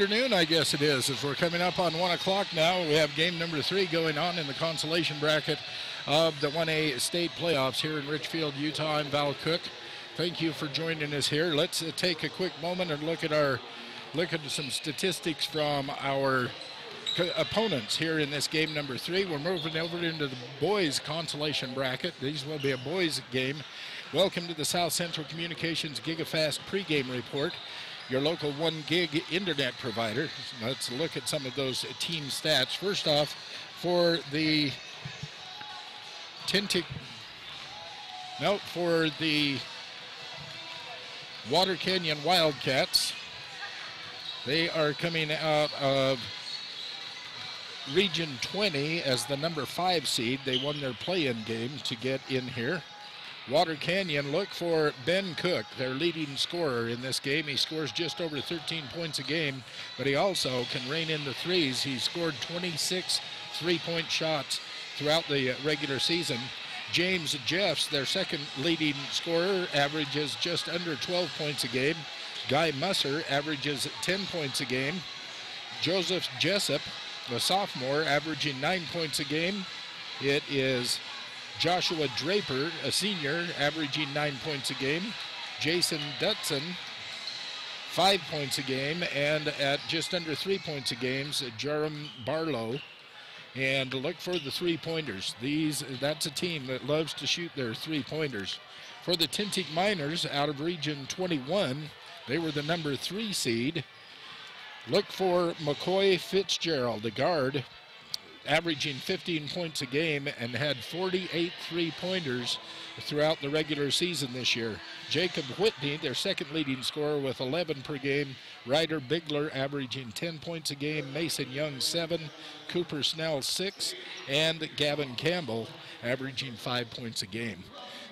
afternoon, I guess it is, as we're coming up on 1 o'clock now. We have game number 3 going on in the consolation bracket of the 1A state playoffs here in Richfield, Utah. I'm Val Cook. Thank you for joining us here. Let's take a quick moment and look at some statistics from our opponents here in this game number 3. We're moving over into the boys consolation bracket. These will be a boys game. Welcome to the South Central Communications GigaFast pregame report, your local 1 gig internet provider. Let's look at some of those team stats. First off, for the Water Canyon Wildcats, they are coming out of Region 20 as the number 5 seed. They won their play-in game to get in here. Water Canyon, look for Ben Cook, their leading scorer in this game. He scores just over 13 points a game, but he also can rain in the threes. He scored 26 three-point shots throughout the regular season. James Jeffs, their second leading scorer, averages just under 12 points a game. Guy Musser averages 10 points a game. Joseph Jessup, a sophomore, averaging 9 points a game. It is Joshua Draper, a senior, averaging 9 points a game. Jason Dutson, 5 points a game, and at just under 3 points a game, Jerem Barlow. And look for the three-pointers. That's a team that loves to shoot their three-pointers. For the Tintic Miners out of Region 21, they were the number 3 seed. Look for McCoy Fitzgerald, a guard, averaging 15 points a game and had 48 three-pointers throughout the regular season this year. Jacob Whitney, their second leading scorer, with 11 per game. Ryder Bigler averaging 10 points a game. Mason Young 7, Cooper Snell 6, and Gavin Campbell averaging 5 points a game.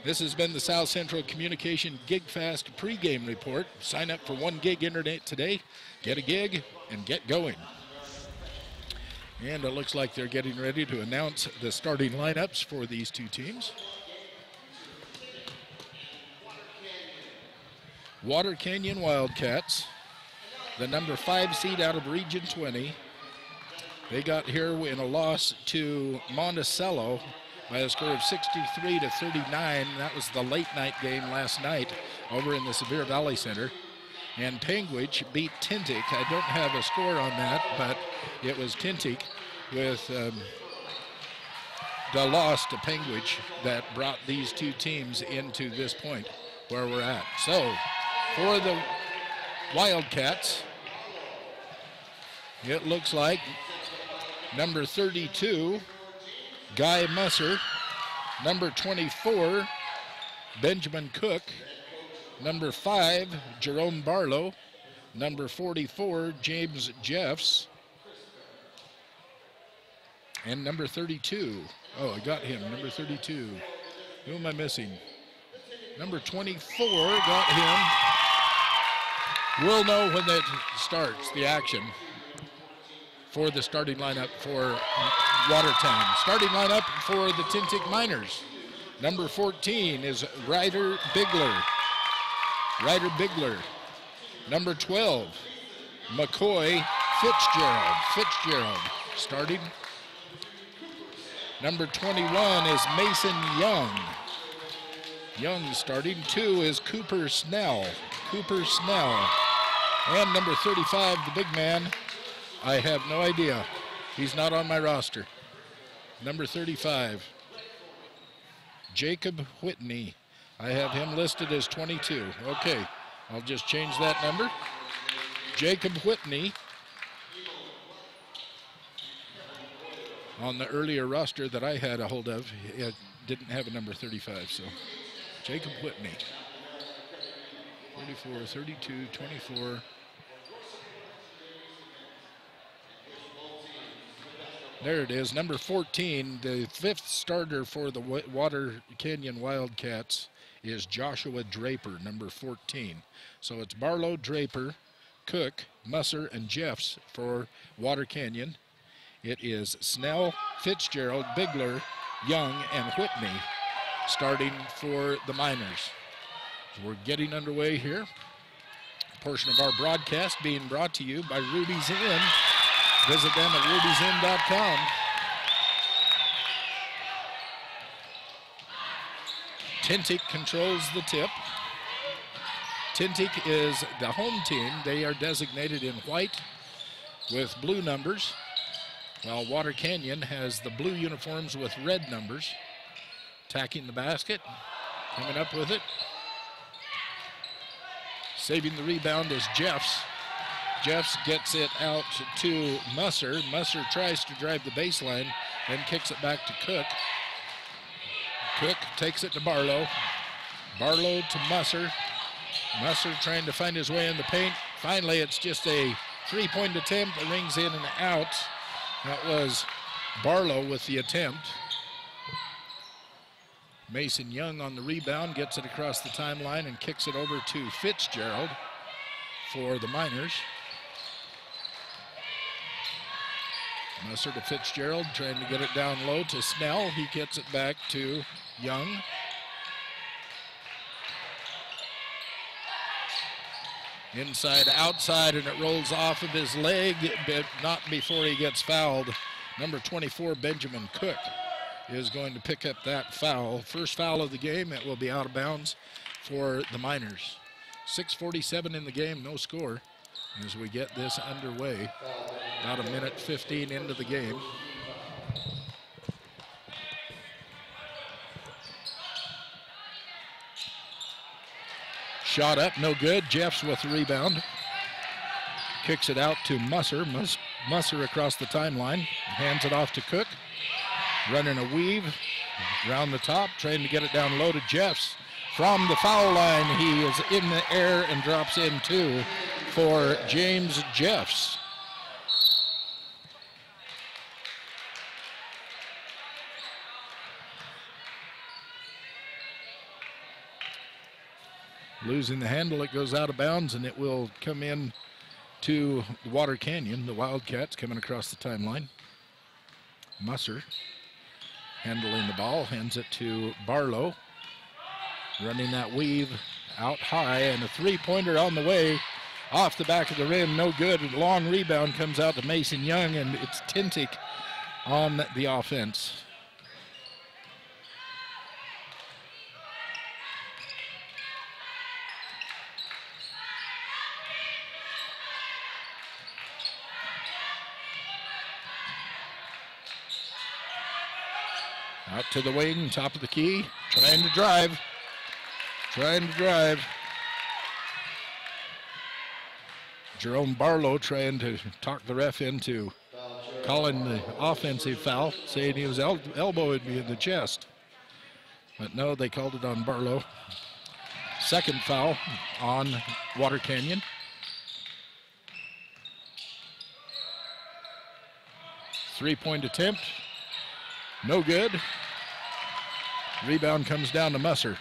This has been the South Central Communication GigFast pregame report. Sign up for 1 gig internet today. Get a gig and get going. And it looks like they're getting ready to announce the starting lineups for these two teams. Water Canyon Wildcats, the number 5 seed out of Region 20. They got here in a loss to Monticello by a score of 63-39. That was the late night game last night over in the Sevier Valley Center. And Panguitch beat Tintic. I don't have a score on that, but it was Tintic with the loss to Panguitch that brought these two teams into this point where we're at. So for the Wildcats, it looks like number 32, Guy Musser, number 24, Benjamin Cook, number 5, Jerome Barlow, number 44, James Jeffs, and number 32. Oh, I got him, number 32. Who am I missing? Number 24, got him. We'll know when that starts, the action, for the starting lineup for Watertown. Starting lineup for the Tintic Miners. Number 14 is Ryder Bigler. Number 12, McCoy Fitzgerald. Starting. Number 21 is Mason Young starting. 2 is Cooper Snell. And number 35, the big man, I have no idea. He's not on my roster. Number 35, Jacob Whitney. I have him listed as 22. Okay, I'll just change that number. Jacob Whitney. On the earlier roster that I had a hold of, it didn't have a number 35, so Jacob Whitney. 34, 32, 24. There it is, number 14, the 5th starter for the Water Canyon Wildcats is Joshua Draper, number 14. So it's Barlow, Draper, Cook, Musser, and Jeffs for Water Canyon. It is Snell, Fitzgerald, Bigler, Young, and Whitney starting for the Miners. So we're getting underway here. portion of our broadcast being brought to you by Ruby's Inn. Visit them at ruby'sinn.com. Tintic controls the tip. Tintic is the home team. They are designated in white with blue numbers, while Water Canyon has the blue uniforms with red numbers. Attacking the basket, coming up with it. Saving the rebound is Jeffs. Jeffs gets it out to Musser. Musser tries to drive the baseline, then kicks it back to Cook. Cook takes it to Barlow. Barlow to Musser. Musser trying to find his way in the paint. Finally, it's just a three-point attempt. It rings in and out. That was Barlow with the attempt. Mason Young on the rebound, gets it across the timeline and kicks it over to Fitzgerald for the Miners. Musser to Fitzgerald, trying to get it down low to Snell. He gets it back to Young. Inside, outside, and it rolls off of his leg, but not before he gets fouled. Number 24, Benjamin Cook, is going to pick up that foul. First foul of the game. It will be out of bounds for the Miners. 6:47 in the game, no score as we get this underway. About a minute 15 into the game. Shot up, no good. Jeffs with the rebound. Kicks it out to Musser. Musser across the timeline. Hands it off to Cook. Running a weave around the top, trying to get it down low to Jeffs. From the foul line, he is in the air and drops in two for James Jeffs. Losing the handle, it goes out of bounds, and it will come in to Water Canyon. The Wildcats coming across the timeline. Musser handling the ball, hands it to Barlow. Running that weave out high, and a three-pointer on the way. Off the back of the rim, no good. A long rebound comes out to Mason Young, and it's Tintic on the offense. Out to the wing, top of the key, trying to drive. Jerome Barlow trying to talk the ref into calling the offensive foul, saying he was elbowing me in the chest. But no, they called it on Barlow. Second foul on Water Canyon. Three-point attempt, no good. Rebound comes down to Musser.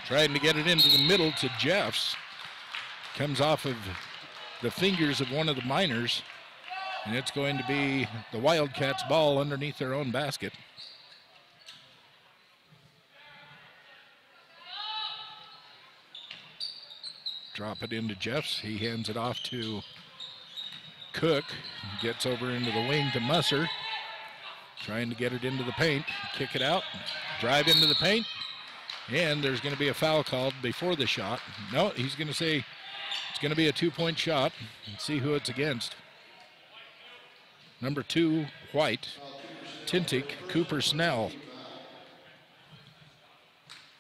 Trying to get it into the middle to Jeffs. Comes off of the fingers of one of the Miners, and it's going to be the Wildcats' ball underneath their own basket. Drop it into Jeffs. He hands it off to Cook. Gets over into the wing to Musser. Trying to get it into the paint. Kick it out. Drive into the paint. And there's going to be a foul called before the shot. No, he's going to say it's going to be a two-point shot. Let's see who it's against. Number 2, White. Tintic, Cooper Snell.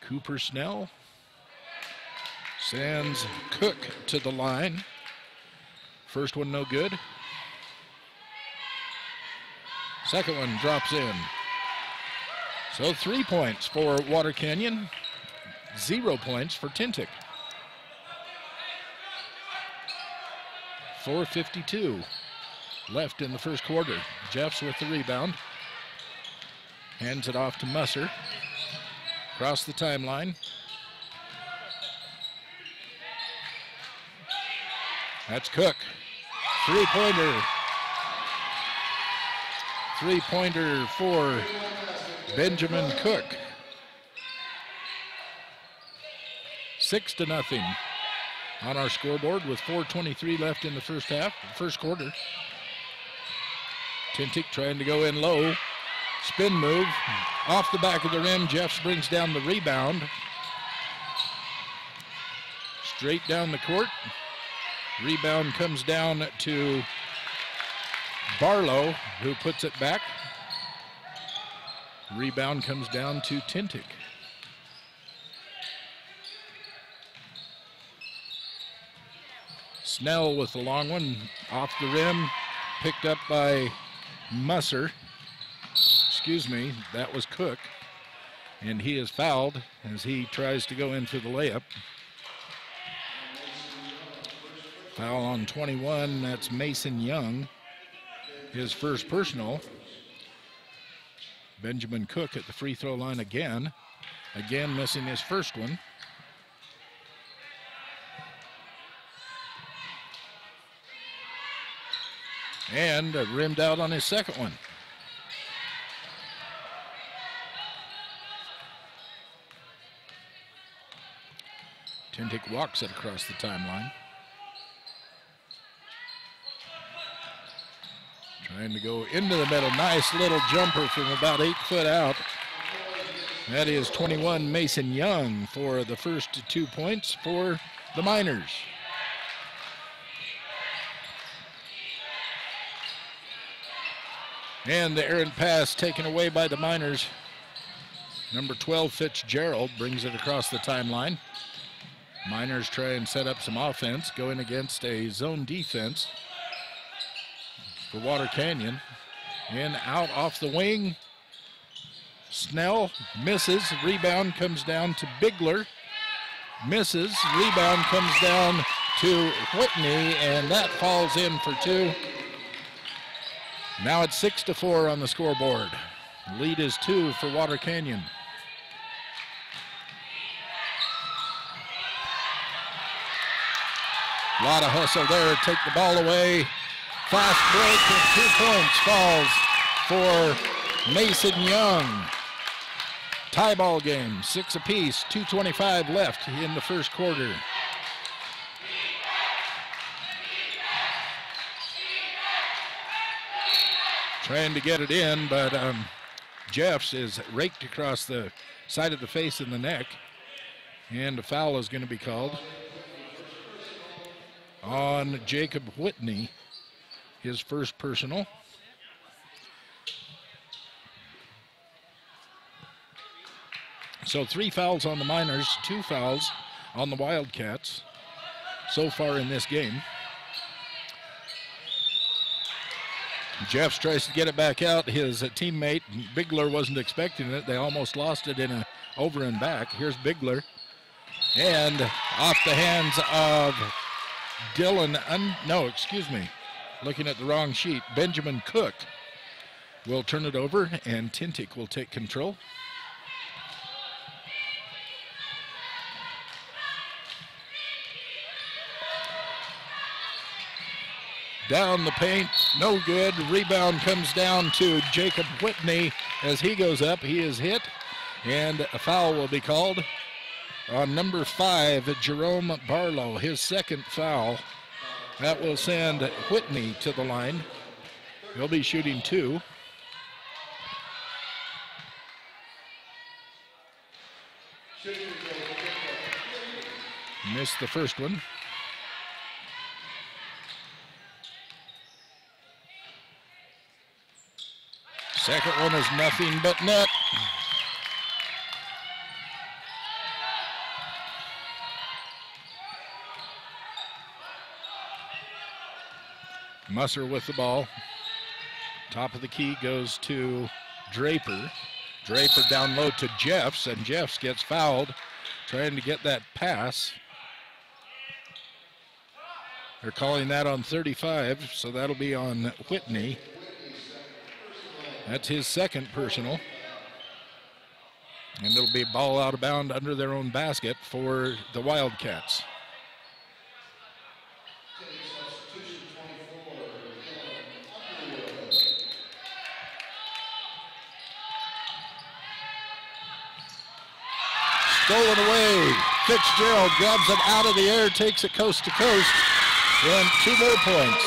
Cooper Snell sends Cook to the line. First one no good. Second one drops in. So 3 points for Water Canyon, 0 points for Tintic. 4:52 left in the first quarter. Jeffs with the rebound. Hands it off to Musser. Across the timeline. That's Cook. Three-pointer. Three-pointer for Benjamin Cook. 6-0 on our scoreboard with 4:23 left in the first quarter. Tintic trying to go in low. Spin move off the back of the rim. Jeffs brings down the rebound. Straight down the court. Rebound comes down to Barlow, who puts it back. Rebound comes down to Tintic. Snell with the long one off the rim, picked up by Musser. Excuse me, that was Cook. And he is fouled as he tries to go in for the layup. Foul on 21, that's Mason Young. His first personal. Benjamin Cook at the free throw line again. Again missing his first one. And rimmed out on his second one. Tintic walks it across the timeline. Trying to go into the middle. Nice little jumper from about 8 foot out. That is 21 Mason Young for the first 2 points for the Miners. And the errant pass taken away by the Miners. Number 12, Fitzgerald, brings it across the timeline. Miners try and set up some offense, going against a zone defense for Water Canyon. In, out, off the wing. Snell misses. Rebound comes down to Bigler. Misses. Rebound comes down to Whitney, and that falls in for 2. Now it's 6-4 on the scoreboard. Lead is 2 for Water Canyon. A lot of hustle there. Take the ball away. Fast break with 2 points falls for Mason Young. Tie ball game, 6 apiece, 2:25 left in the first quarter. Trying to get it in, but Jeffs is raked across the side of the face and the neck, and a foul is going to be called on Jacob Whitney, his first personal. So 3 fouls on the Miners, 2 fouls on the Wildcats so far in this game. Jeffs tries to get it back out. His teammate Bigler wasn't expecting it. They almost lost it in a over and back. Here's Bigler. And off the hands of looking at the wrong sheet. Benjamin Cook will turn it over, and Tintic will take control. Down the paint, no good. Rebound comes down to Jacob Whitney as he goes up. He is hit, and a foul will be called on number 5, Jerome Barlow, his second foul. That will send Whitney to the line. He'll be shooting 2. Missed the first one. Second one is nothing but net. Musser with the ball. Top of the key goes to Draper. Draper down low to Jeffs, and Jeffs gets fouled trying to get that pass. They're calling that on 35, so that'll be on Whitney. That's his second personal. And it'll be a ball out of bounds under their own basket for the Wildcats. Stolen away. Fitzgerald grabs it out of the air, takes it coast to coast, and 2 more points.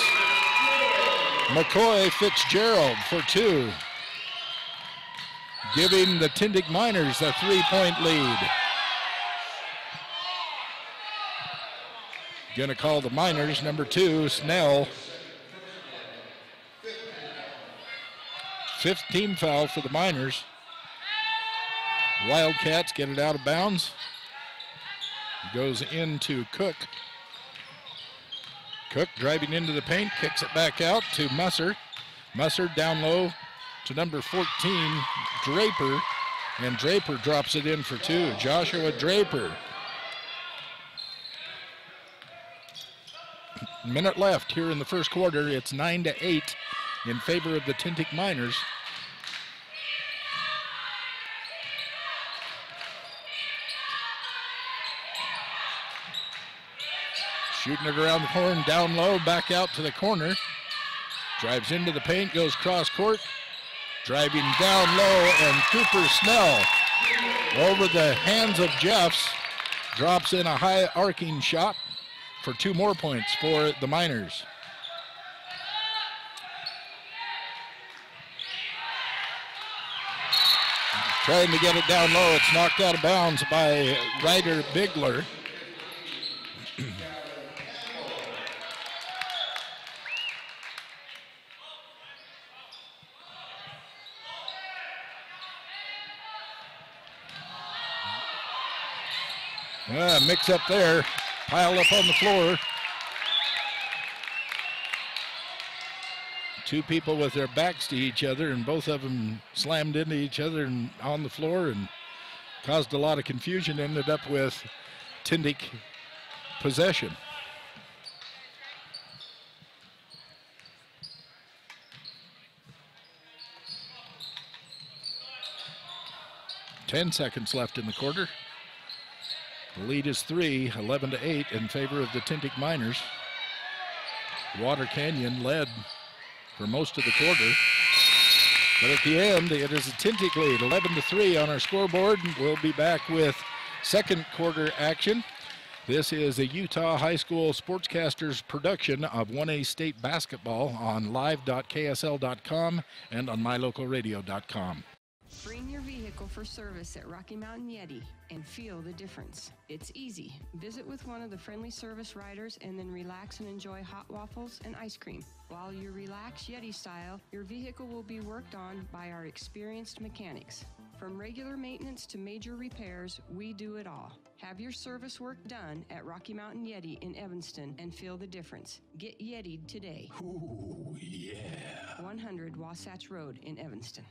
McCoy Fitzgerald for 2, giving the Tintic Miners a 3-point lead. Gonna call the Miners, number 2, Snell. 15 foul for the Miners. Wildcats get it out of bounds. Goes into Cook. Cook driving into the paint, kicks it back out to Musser. Musser down low to number 14, Draper. And Draper drops it in for 2. Joshua Draper. Minute left here in the first quarter. It's 9-8 in favor of the Tintic Miners. Shooting it around the horn, down low, back out to the corner. Drives into the paint, goes cross court. Driving down low, and Cooper Snell over the hands of Jeffs drops in a high arcing shot for 2 more points for the Miners. Trying to get it down low. It's knocked out of bounds by Ryder Bigler. Mix up there, piled up on the floor. 2 people with their backs to each other, and both of them slammed into each other and on the floor and caused a lot of confusion. Ended up with Tintic possession. Seconds left in the quarter. The lead is 3, 11-8 in favor of the Tintic Miners. Water Canyon led for most of the quarter. But at the end, it is a Tintic lead, 11-3 on our scoreboard. We'll be back with second quarter action. This is a Utah High School Sportscasters production of 1A State Basketball on live.ksl.com and on mylocalradio.com. Bring your vehicle for service at Rocky Mountain Yeti and feel the difference. It's easy. Visit with one of the friendly service riders and then relax and enjoy hot waffles and ice cream. While you relax Yeti style, your vehicle will be worked on by our experienced mechanics. From regular maintenance to major repairs, we do it all. Have your service work done at Rocky Mountain Yeti in Evanston and feel the difference. Get Yeti'd today. Ooh, yeah. 100 Wasatch Road in Evanston.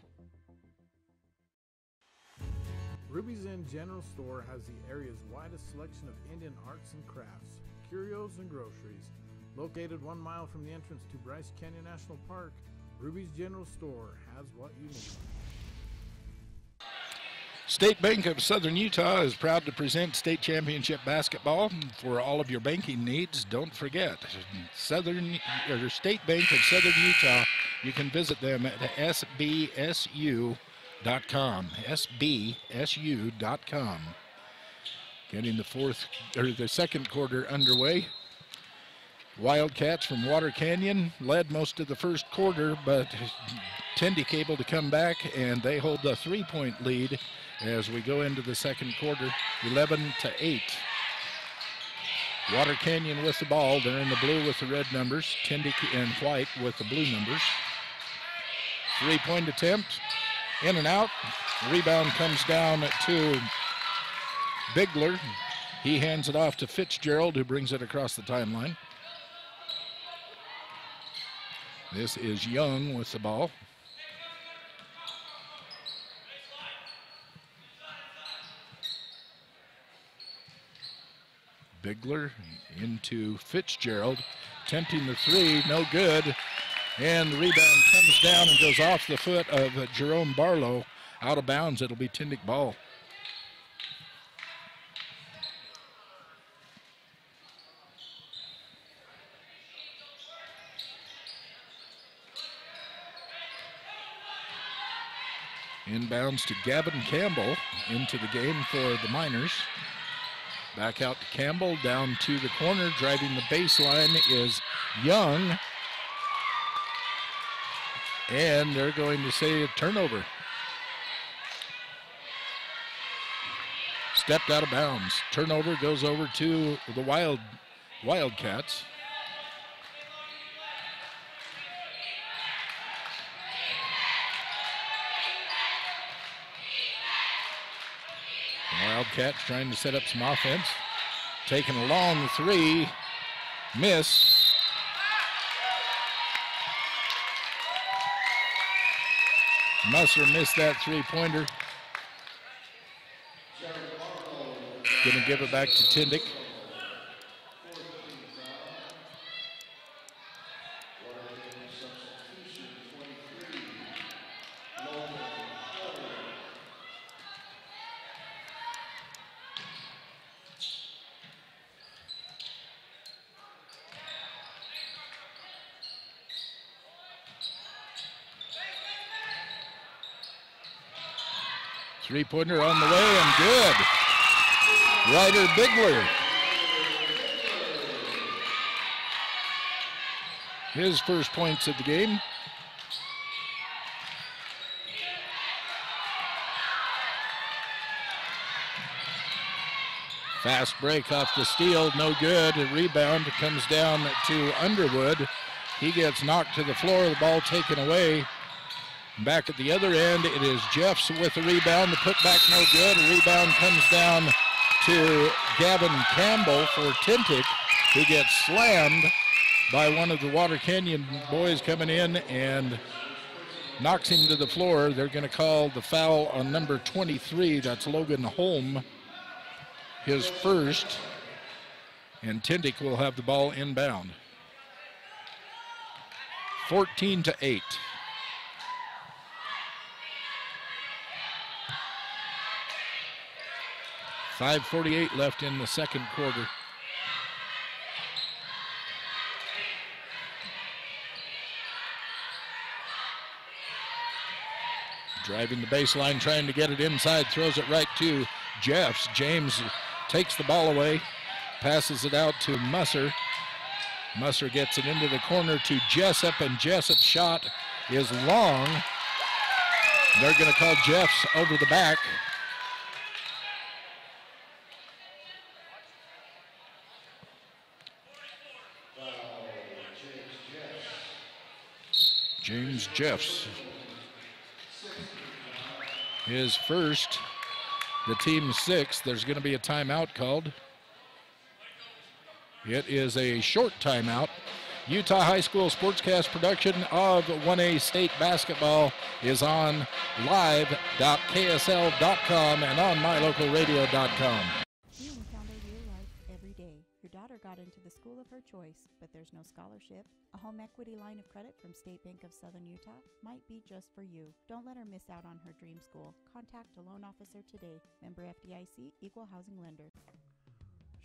Ruby's Inn General Store has the area's widest selection of Indian arts and crafts, curios, and groceries. Located 1 mile from the entrance to Bryce Canyon National Park, Ruby's General Store has what you need. State Bank of Southern Utah is proud to present state championship basketball. For all of your banking needs, don't forget State Bank of Southern Utah. You can visit them at sbsu.com. sbsu.com. Getting the second quarter underway. Wildcats from Water Canyon led most of the first quarter, but Tintic able to come back, and they hold the 3-point lead as we go into the second quarter, 11-8. Water Canyon with the ball. They're in the blue with the red numbers. Tintic and white with the blue numbers. 3-point attempt. In and out. Rebound comes down to Bigler. He hands it off to Fitzgerald, who brings it across the timeline. This is Young with the ball. Bigler into Fitzgerald. Attempting the 3, no good. And the rebound comes down and goes off the foot of Jerome Barlow. Out of bounds, it'll be Tintic ball. Inbounds to Gavin Campbell into the game for the Miners. Back out to Campbell, down to the corner. Driving the baseline is Young. And they're going to say a turnover. Stepped out of bounds. Turnover goes over to the Wildcats. Wildcats trying to set up some offense. Taking a long three. Miss. Musser missed that three-pointer. Going to give it back to Tintic. Three-pointer on the way and good. Ryder Bigler. His first points of the game. Fast break off the steal, no good. A rebound comes down to Underwood. He gets knocked to the floor, the ball taken away. Back at the other end, it is Jeffs with the rebound. The putback no good. A rebound comes down to Gavin Campbell for Tintic, who gets slammed by one of the Water Canyon boys coming in and knocks him to the floor. They're going to call the foul on number 23. That's Logan Holm, his first. And Tintic will have the ball inbound. 14-8. 5:48 left in the second quarter. Driving the baseline, trying to get it inside, throws it right to Jeffs. James takes the ball away, passes it out to Musser. Musser gets it into the corner to Jessup, and Jessup's shot is long. They're going to call Jeffs over the back. James Jeffs, his first, the team's sixth. There's going to be a timeout called. It is a short timeout. Utah High School Sportscast production of 1A State basketball is on live.ksl.com and on mylocalradio.com. We encounter real life every day. Your daughter got into the school of her choice, but there's no scholarship. A home equity line of credit from State Bank of Southern Utah might be just for you. Don't let her miss out on her dream school. Contact a loan officer today. Member FDIC, Equal Housing Lender.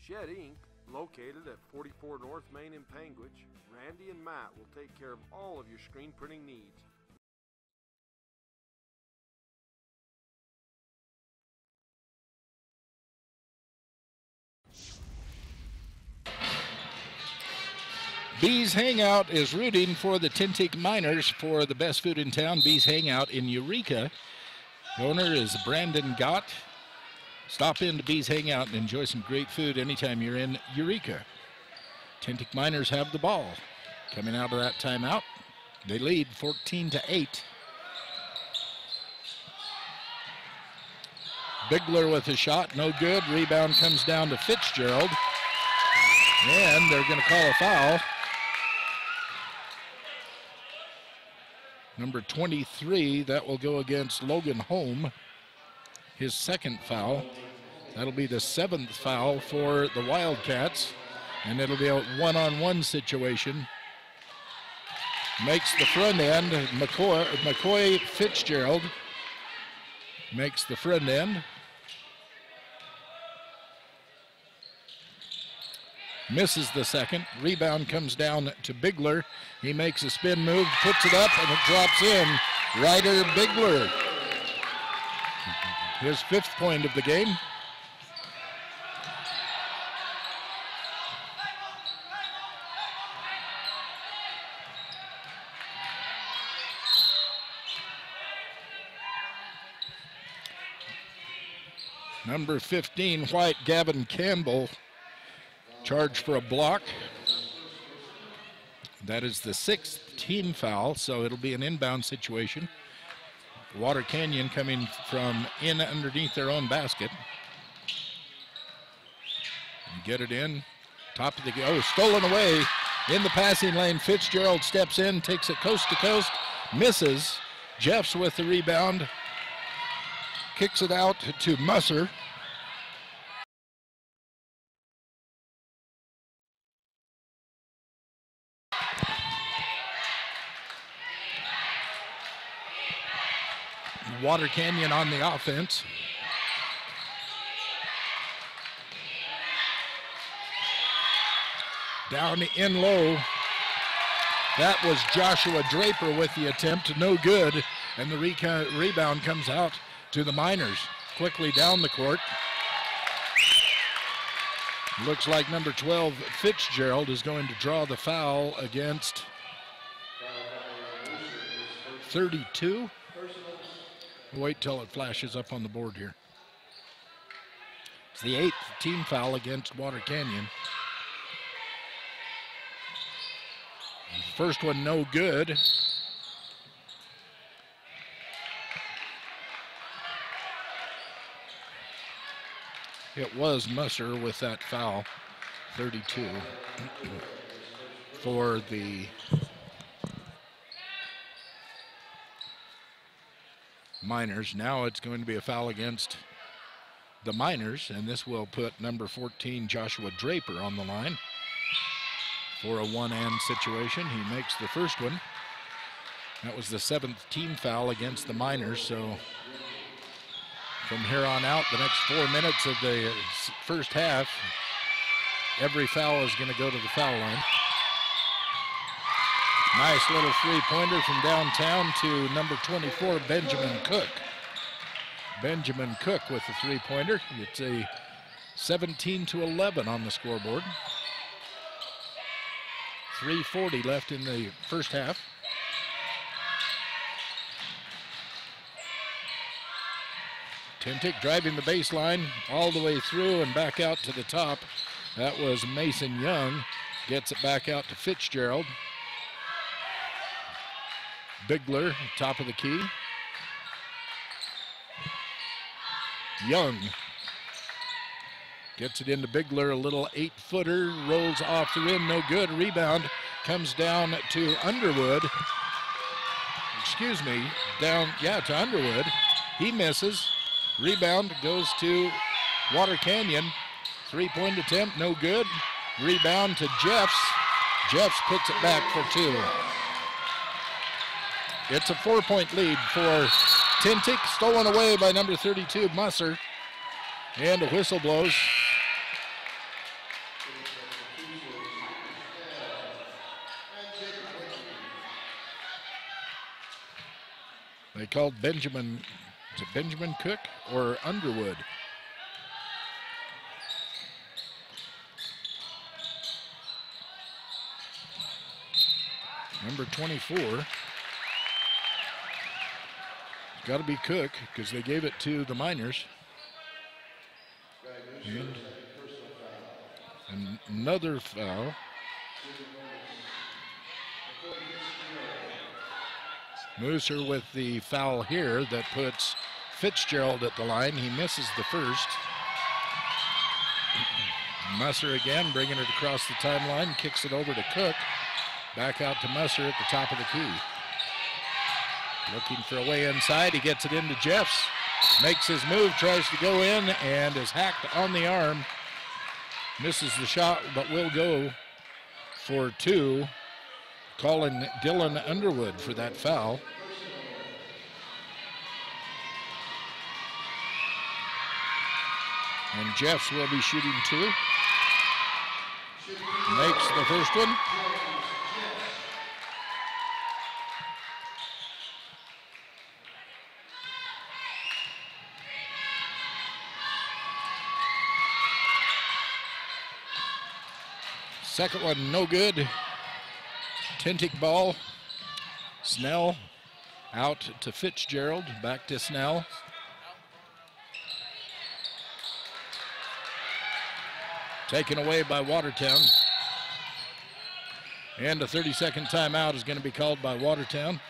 Shed Inc., located at 44 North Main in Panguitch, Randy and Matt will take care of all of your screen printing needs. Bees Hangout is rooting for the Tintic Miners for the best food in town. Bees Hangout in Eureka. The owner is Brandon Gott. Stop in to Bees Hangout and enjoy some great food anytime you're in Eureka. Tintic Miners have the ball. Coming out of that timeout, they lead 14-8. Bigler with a shot, no good. Rebound comes down to Fitzgerald. And they're going to call a foul. Number 23, that will go against Logan Holm. His second foul. That'll be the seventh foul for the Wildcats. And it'll be a one-on-one situation. Makes the front end. McCoy Fitzgerald makes the front end. Misses the second. Rebound comes down to Bigler. He makes a spin move, puts it up, and it drops in. Ryder Bigler. His 5th point of the game. Number 15, White Gavin Campbell, charged for a block. That is the 6th team foul, so it'll be an inbound situation. Water Canyon coming from in underneath their own basket. Get it in, top of the, stolen away in the passing lane. Fitzgerald steps in, takes it coast to coast, misses. Jeffs with the rebound. Kicks it out to Musser. Water Canyon on the offense. Down in low. That was Joshua Draper with the attempt, no good. And the rebound comes out to the Miners. Quickly down the court. Looks like number 12, Fitzgerald, is going to draw the foul against 32. Wait till it flashes up on the board here. It's the 8th team foul against Water Canyon. First one no good. It was Musser with that foul, 32, for the Miners. Now it's going to be a foul against the Miners, and this will put number 14, Joshua Draper, on the line for a one-and situation. He makes the first one. That was the 7th team foul against the Miners, so from here on out, the next 4 minutes of the first half, every foul is going to go to the foul line. Nice little three-pointer from downtown to number 24, Benjamin Cook. Benjamin Cook with the three-pointer. It's a 17-11 on the scoreboard. 3:40 left in the first half. Tintic driving the baseline all the way through and back out to the top. That was Mason Young. Gets it back out to Fitzgerald. Bigler, top of the key. Young gets it into Bigler, a little 8-footer, rolls off the rim, no good. Rebound comes down to Underwood. Excuse me, to Underwood. He misses. Rebound goes to Water Canyon. Three-point attempt, no good. Rebound to Jeffs. Jeffs puts it back for two. It's a 4-point lead for Tintic, stolen away by number 32, Musser. And a whistle blows. They called Benjamin, is it Benjamin Cook or Underwood? Number 24. Got to be Cook because they gave it to the Miners. And another foul. Moser with the foul here that puts Fitzgerald at the line. He misses the first. Musser again, bringing it across the timeline, kicks it over to Cook. Back out to Musser at the top of the key. Looking for a way inside, he gets it into Jeffs. Makes his move, tries to go in, and is hacked on the arm. Misses the shot, but will go for two. Calling Dylan Underwood for that foul. And Jeffs will be shooting two. Makes the first one. Second one, no good. Tintic ball. Snell out to Fitzgerald, back to Snell. Taken away by Watertown. And a 30-second timeout is going to be called by Watertown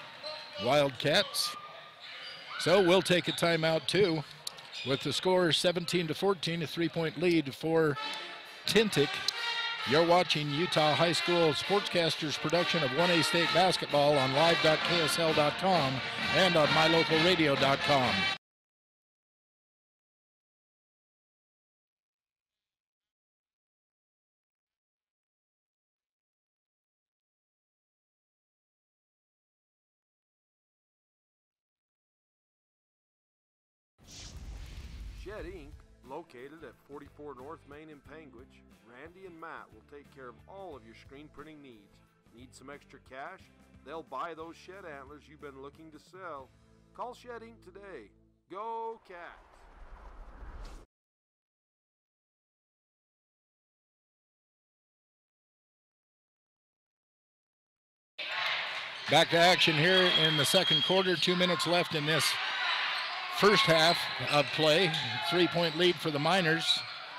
Wildcats. So we'll take a timeout too, with the score 17-14, a 3-point lead for Tintic. You're watching Utah High School Sportscasters production of 1A State basketball on live.ksl.com and on mylocalradio.com. Shed Inc., located at 44 North Main in Panguitch, Randy and Matt will take care of all of your screen printing needs. Need some extra cash? They'll buy those shed antlers you've been looking to sell. Call Shed Inc. today. Go Cats! Back to action here in the second quarter. 2 minutes left in this first half of play. 3-point lead for the Miners.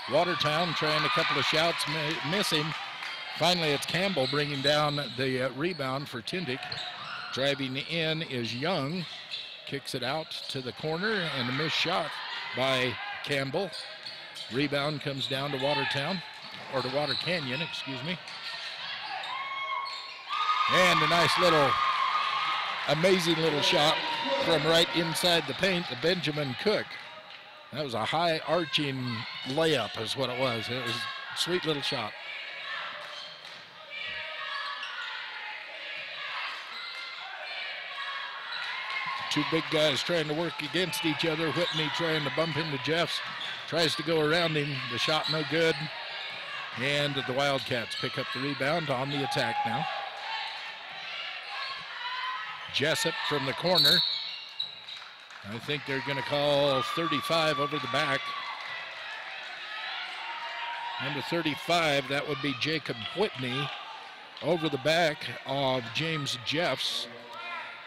Watertown trying a couple of shots, missing. Finally, it's Campbell bringing down the rebound for Tintic. Driving in is Young. Kicks it out to the corner, and a missed shot by Campbell. Rebound comes down to Watertown, or to Water Canyon, excuse me. And a nice little, amazing little shot from right inside the paint to Benjamin Cook. That was a high arching layup is what it was. It was a sweet little shot. Two big guys trying to work against each other. Whitney trying to bump into Jeffs. Tries to go around him. The shot no good. And the Wildcats pick up the rebound on the attack now. Jessup from the corner. I think they're going to call 35 over the back. Number 35, that would be Jacob Whitney, over the back of James Jeffs,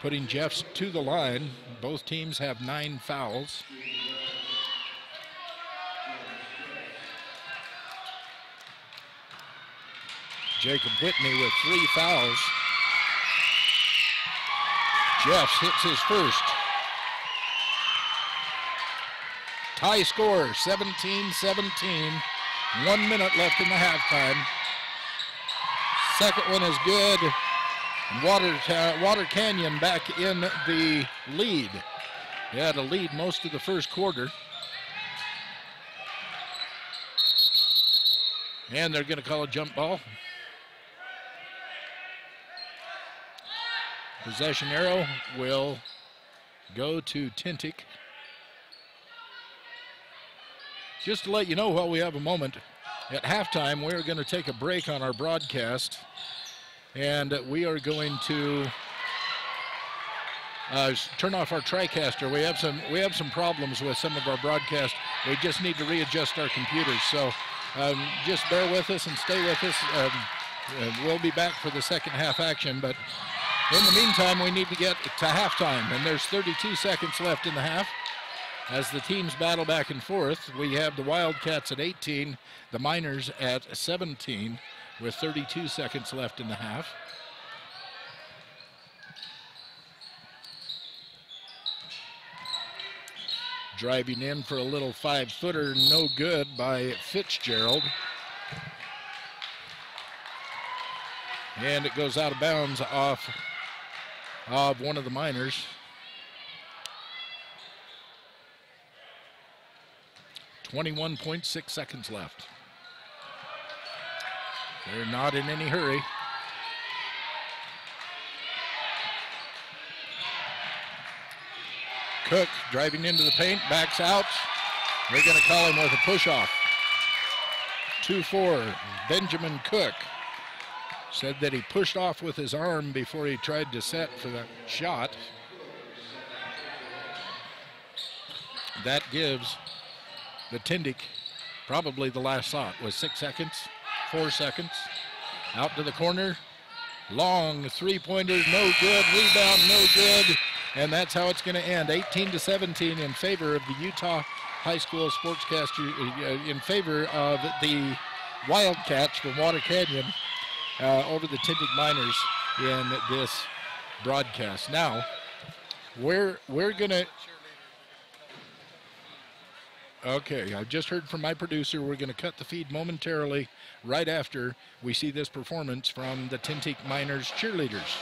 putting Jeffs to the line. Both teams have 9 fouls. Jacob Whitney with 3 fouls. Jeffs hits his first. High score, 17-17. 1 minute left in the halftime. Second one is good. And Water Canyon back in the lead. They had a lead most of the first quarter. And they're going to call a jump ball. Possession arrow will go to Tintic. Just to let you know while we have a moment, at halftime we're going to take a break on our broadcast, and we are going to turn off our TriCaster. We have some problems with some of our broadcast. We just need to readjust our computers. So just bear with us and stay with us. We'll be back for the second half action, but in the meantime, we need to get to halftime, and there's 32 seconds left in the half. As the teams battle back and forth, we have the Wildcats at 18, the Miners at 17, with 32 seconds left in the half. Driving in for a little 5-footer, no good by Fitzgerald. And it goes out of bounds off of one of the Miners. 21.6 seconds left. They're not in any hurry. Cook driving into the paint, backs out. They're going to call him with a push-off. 2-4, Benjamin Cook said that he pushed off with his arm before he tried to set for the shot. That gives the Tintic probably the last shot with 6 seconds, 4 seconds. Out to the corner. Long three-pointer, no good. Rebound, no good. And that's how it's going to end. 18-17 in favor of the Utah High School Sportscaster, in favor of the Wildcats from Water Canyon over the Tintic Miners in this broadcast. Now, we're going to... Okay, I just heard from my producer. We're going to cut the feed momentarily right after we see this performance from the Tintic Miners cheerleaders.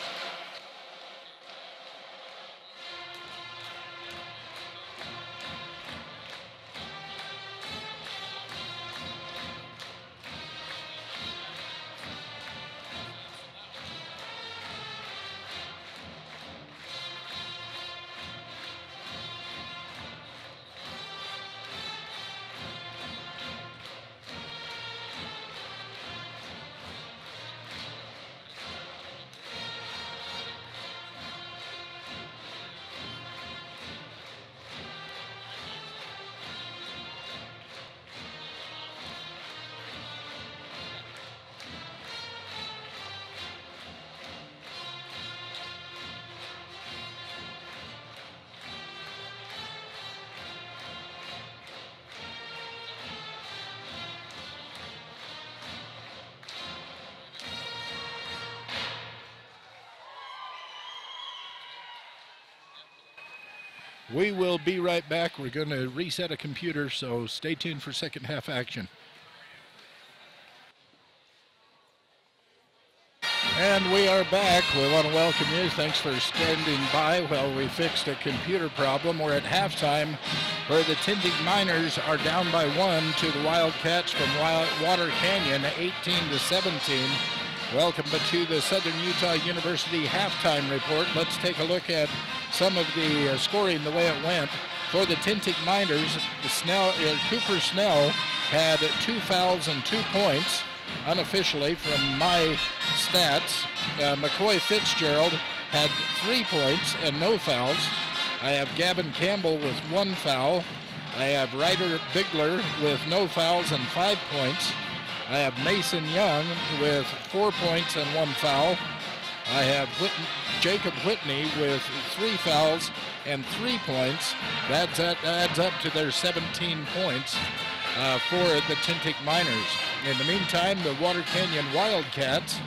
We will be right back. We're going to reset a computer, so stay tuned for second half action. And we are back. We want to welcome you. Thanks for standing by while we fixed a computer problem. We're at halftime where the Tintic Miners are down by 1 to the Wildcats from Water Canyon, 18-17. Welcome to the Southern Utah University halftime report. Let's take a look at some of the scoring, the way it went. For the Tintic Miners, Cooper Snell had 2 fouls and 2 points, unofficially from my stats. McCoy Fitzgerald had 3 points and no fouls. I have Gavin Campbell with 1 foul. I have Ryder Bigler with no fouls and 5 points. I have Mason Young with 4 points and 1 foul. I have Jacob Whitney with 3 fouls and 3 points. That adds up to their 17 points for the Tintic Miners. In the meantime, the Water Canyon Wildcats,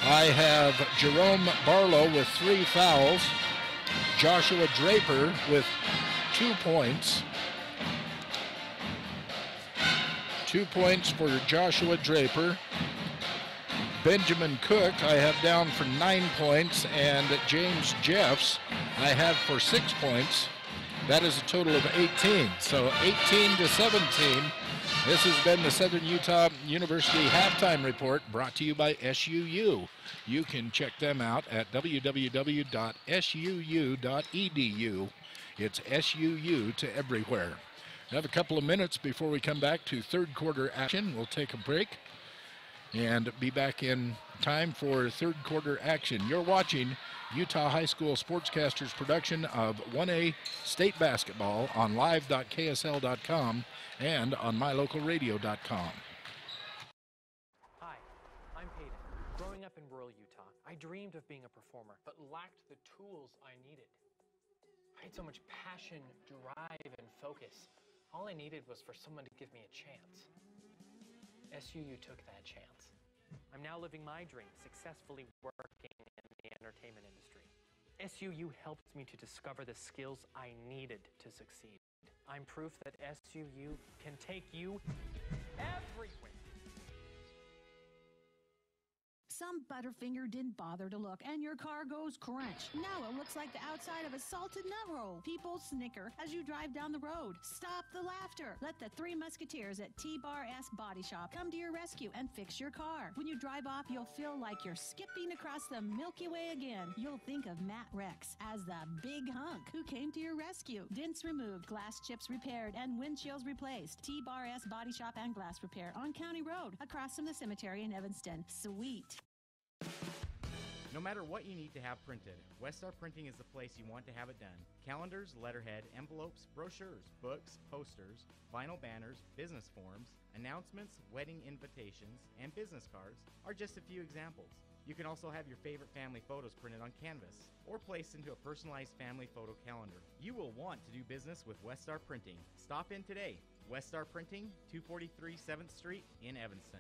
I have Jerome Barlow with 3 fouls, Joshua Draper with 2 points. 2 points for Joshua Draper. Benjamin Cook I have down for 9 points, and James Jeffs I have for 6 points. That is a total of 18. So 18-17. This has been the Southern Utah University halftime report, brought to you by SUU. You can check them out at www.suu.edu. It's SUU to everywhere. We have a couple of minutes before we come back to third quarter action. We'll take a break and be back in time for third quarter action. You're watching Utah High School Sportscasters production of 1A State Basketball on live.ksl.com and on mylocalradio.com. Hi, I'm Hayden. Growing up in rural Utah, I dreamed of being a performer, but lacked the tools I needed. I had so much passion, drive, and focus. All I needed was for someone to give me a chance. SUU took that chance. I'm now living my dream, successfully working in the entertainment industry. SUU helped me to discover the skills I needed to succeed. I'm proof that SUU can take you everywhere. Some Butterfinger didn't bother to look, and your car goes crunch. Now it looks like the outside of a salted nut roll. People snicker as you drive down the road. Stop the laughter. Let the Three Musketeers at T-Bar S Body Shop come to your rescue and fix your car. When you drive off, you'll feel like you're skipping across the Milky Way again. You'll think of Matt Rex as the big hunk who came to your rescue. Dents removed, glass chips repaired, and windshields replaced. T-Bar S Body Shop and Glass Repair on County Road, across from the cemetery in Evanston. Sweet. No matter what you need to have printed, Westar Printing is the place you want to have it done. Calendars, letterhead, envelopes, brochures, books, posters, vinyl banners, business forms, announcements, wedding invitations, and business cards are just a few examples. You can also have your favorite family photos printed on canvas or placed into a personalized family photo calendar. You will want to do business with Westar Printing. Stop in today. Westar Printing, 243 7th Street in Evanston.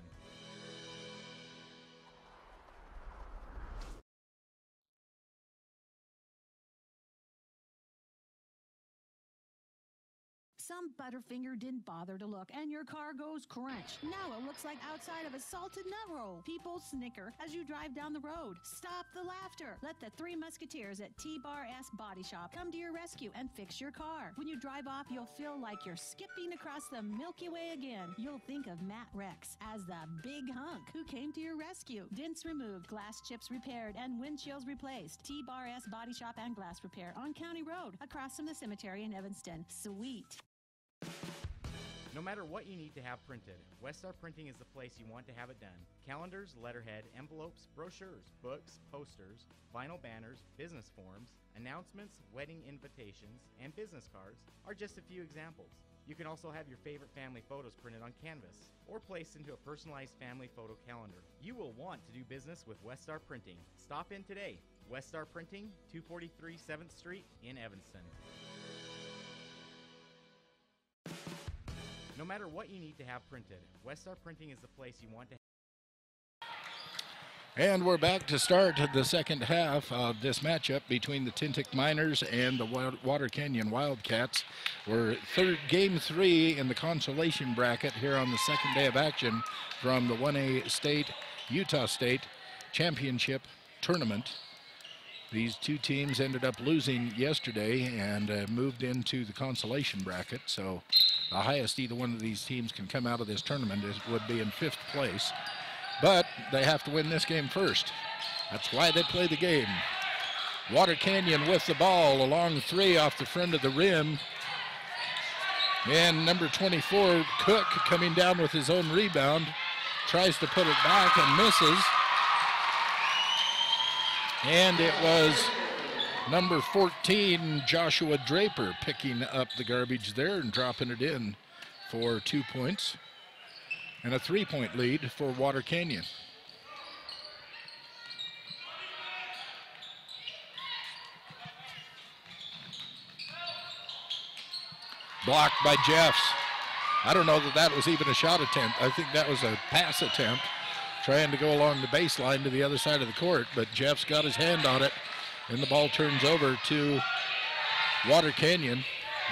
Some Butterfinger didn't bother to look, and your car goes crunch. Now it looks like outside of a salted nut roll. People snicker as you drive down the road. Stop the laughter. Let the Three Musketeers at T-Bar S Body Shop come to your rescue and fix your car. When you drive off, you'll feel like you're skipping across the Milky Way again. You'll think of Matt Rex as the big hunk who came to your rescue. Dents removed, glass chips repaired, and windshields replaced. T-Bar S Body Shop and Glass Repair on County Road, across from the cemetery in Evanston. Sweet. No matter what you need to have printed, Westar Printing is the place you want to have it done. Calendars, letterhead, envelopes, brochures, books, posters, vinyl banners, business forms, announcements, wedding invitations, and business cards are just a few examples. You can also have your favorite family photos printed on canvas or placed into a personalized family photo calendar. You will want to do business with Westar Printing. Stop in today. Westar Printing, 243 7th Street in Evanston. No matter what you need to have printed, Westar Printing is the place you want to. And we're back to start the second half of this matchup between the Tintic Miners and the Water Canyon Wildcats. We're game 3 in the consolation bracket here on the second day of action from the 1A State, Utah State Championship Tournament. These two teams ended up losing yesterday and moved into the consolation bracket. So the highest either one of these teams can come out of this tournament would be in 5th place. But they have to win this game first. That's why they play the game. Water Canyon with the ball, a long 3 off the front of the rim. And number 24, Cook, coming down with his own rebound, tries to put it back and misses. And it was number 14, Joshua Draper, picking up the garbage there and dropping it in for 2 points. And a 3-point lead for Water Canyon. Blocked by Jeffs. I don't know that that was even a shot attempt. I think that was a pass attempt, trying to go along the baseline to the other side of the court, but Jeffs got his hand on it, and the ball turns over to Water Canyon.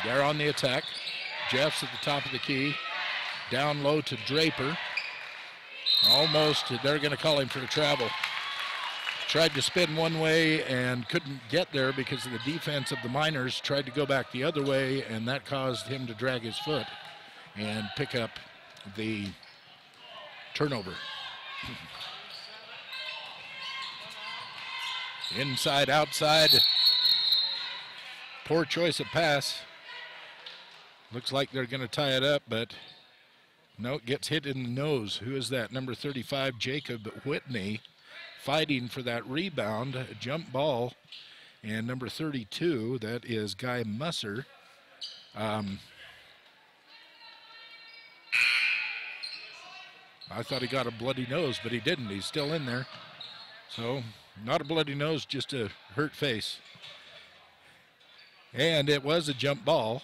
They're on the attack. Jeffs at the top of the key. Down low to Draper. Almost, they're going to call him for a travel. Tried to spin one way and couldn't get there because of the defense of the Miners. Tried to go back the other way, and that caused him to drag his foot and pick up the turnover. Inside, outside. Poor choice of pass. Looks like they're going to tie it up, but no, it gets hit in the nose. Who is that? Number 35, Jacob Whitney, fighting for that rebound, a jump ball. And number 32, that is Guy Musser. I thought he got a bloody nose, but he didn't. He's still in there. So, not a bloody nose, just a hurt face. And it was a jump ball.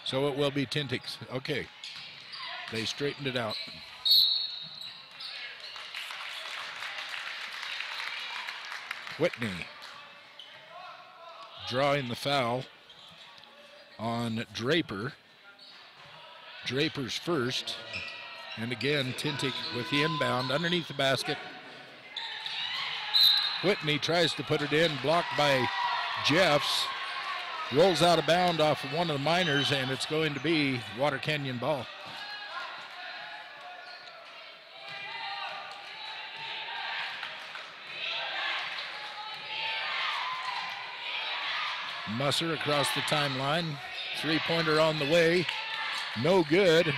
So it will be Tintic's. Okay. They straightened it out. Whitney drawing the foul on Draper. Draper's first. And again, Tintic with the inbound underneath the basket. Whitney tries to put it in, blocked by Jeffs. Rolls out of bound off of one of the Miners, and it's going to be Water Canyon ball. Musser across the timeline. 3-pointer on the way. No good.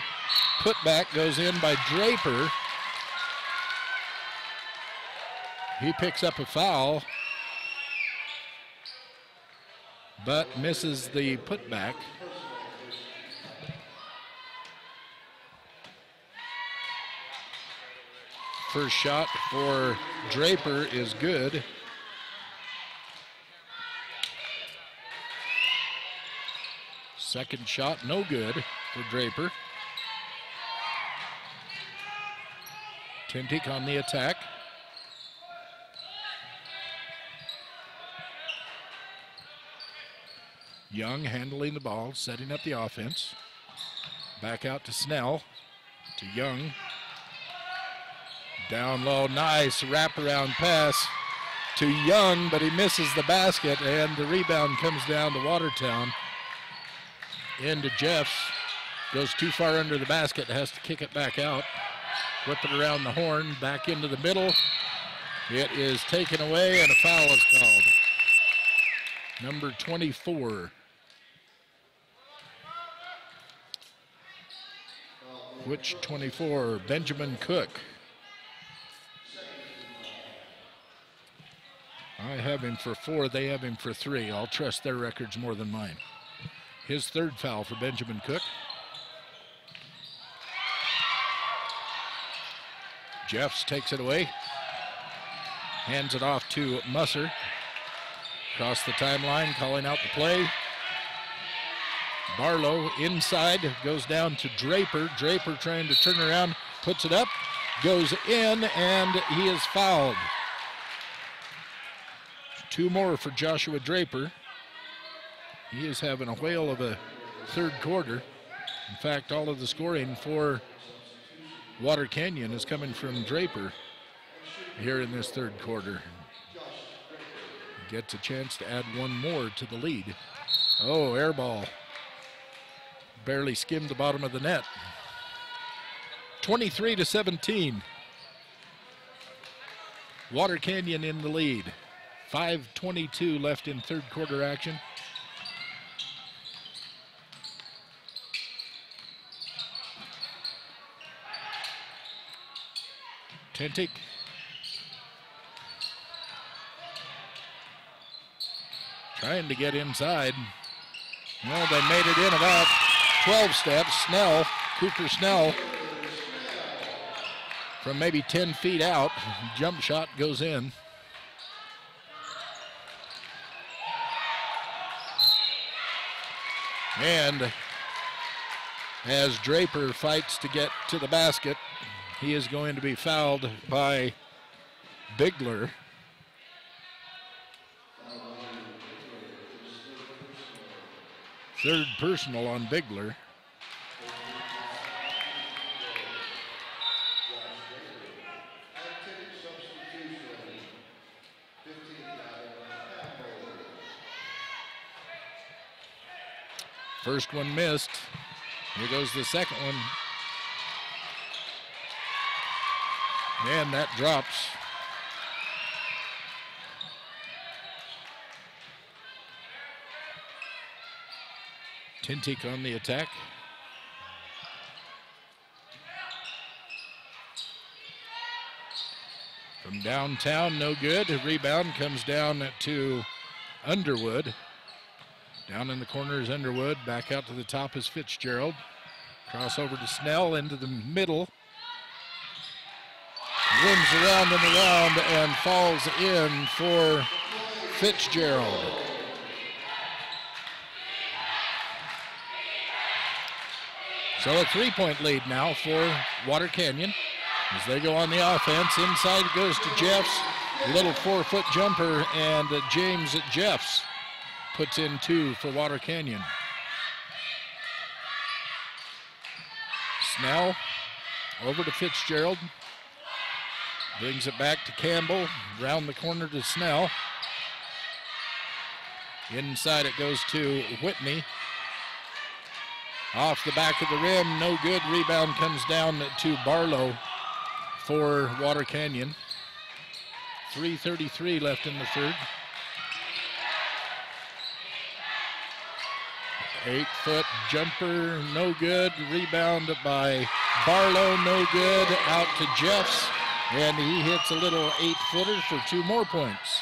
Putback goes in by Draper. He picks up a foul, but misses the putback. First shot for Draper is good. Second shot, no good for Draper. Tintic on the attack. Young handling the ball, setting up the offense. Back out to Snell, to Young. Down low, nice wraparound pass to Young, but he misses the basket, and the rebound comes down to Watertown. Into Jeffs, goes too far under the basket, has to kick it back out. Whip it around the horn, back into the middle. It is taken away, and a foul is called. Number 24. Which 24? Benjamin Cook. I have him for 4, they have him for 3. I'll trust their records more than mine. His third foul for Benjamin Cook. Jeffs takes it away. Hands it off to Musser. Across the timeline, calling out the play. Barlow inside, goes down to Draper. Draper trying to turn around, puts it up, goes in, and he is fouled. 2 more for Joshua Draper. He is having a whale of a third quarter. In fact, all of the scoring for Water Canyon is coming from Draper here in this third quarter. Gets a chance to add 1 more to the lead. Oh, air ball. Barely skimmed the bottom of the net. 23-17. Water Canyon in the lead. 5:22 left in third quarter action. Tintic. Trying to get inside. Well, they made it in about 12 steps. Snell, Cooper Snell, from maybe 10 feet out. Jump shot goes in. And as Draper fights to get to the basket, he is going to be fouled by Bigler. Third personal on Bigler. First one missed. Here goes the second one. And that drops. Tintic on the attack. From downtown, no good. A rebound comes down to Underwood. Down in the corner is Underwood. Back out to the top is Fitzgerald. Cross over to Snell into the middle. Rims around and around and falls in for Fitzgerald. So a 3-point lead now for Water Canyon as they go on the offense. Inside goes to Jeffs. A little 4-foot jumper, and James Jeffs puts in 2 for Water Canyon. Snell over to Fitzgerald. Brings it back to Campbell. Round the corner to Snell. Inside it goes to Whitney. Off the back of the rim, no good. Rebound comes down to Barlow for Water Canyon. 3:33 left in the third. 8-foot jumper, no good. Rebound by Barlow, no good. Out to Jeffs, and he hits a little 8-footer for 2 more points.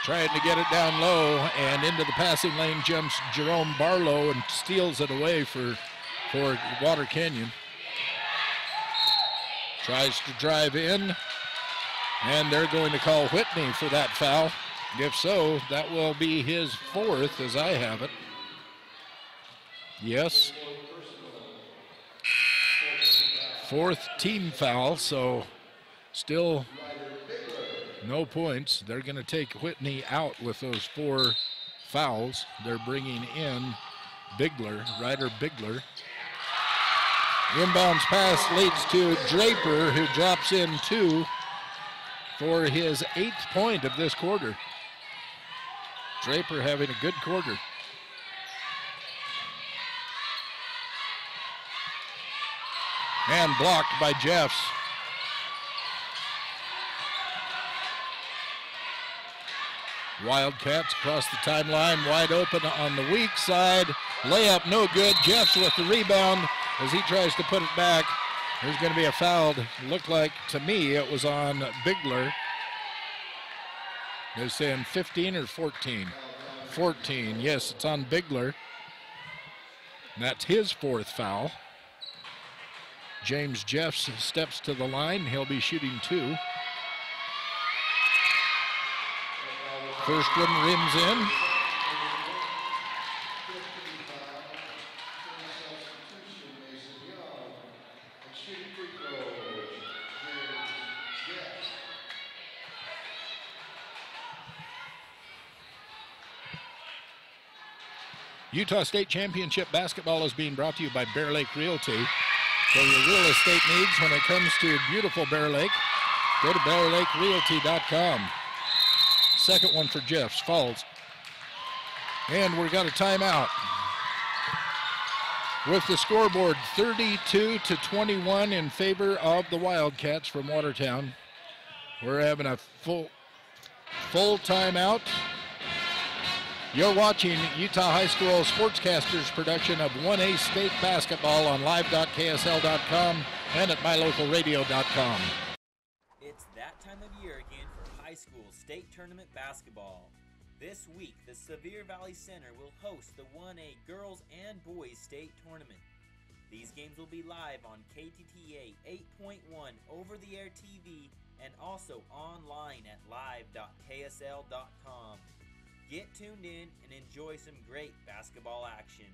Trying to get it down low, and into the passing lane jumps Jerome Barlow and steals it away for Water Canyon. Tries to drive in, and they're going to call Whitney for that foul. If so, that will be his 4th as I have it. Yes. 4th team foul, so still no points. They're going to take Whitney out with those 4 fouls. They're bringing in Bigler, Ryder Bigler. Inbounds pass leads to Draper, who drops in 2 for his 8th point of this quarter. Draper having a good quarter. And blocked by Jeffs. Wildcats across the timeline, wide open on the weak side. Layup no good. Jeffs with the rebound as he tries to put it back. There's going to be a foul. Looked like, to me, it was on Bigler. They're saying 15 or 14? 14, yes, it's on Bigler. And that's his 4th foul. James Jeffs steps to the line. He'll be shooting 2. First one rims in. Utah State Championship basketball is being brought to you by Bear Lake Realty. For your real estate needs when it comes to beautiful Bear Lake, go to bearlakerealty.com. Second one for Jeffs, falls. And we've got a timeout. With the scoreboard 32-21 in favor of the Wildcats from Watertown. We're having a full timeout. You're watching Utah High School Sportscasters production of 1A State Basketball on live.ksl.com and at mylocalradio.com. It's that time of year again for high school state tournament basketball. This week, the Sevier Valley Center will host the 1A Girls and Boys State Tournament. These games will be live on KTTA 8.1 over-the-air TV and also online at live.ksl.com. Get tuned in and enjoy some great basketball action.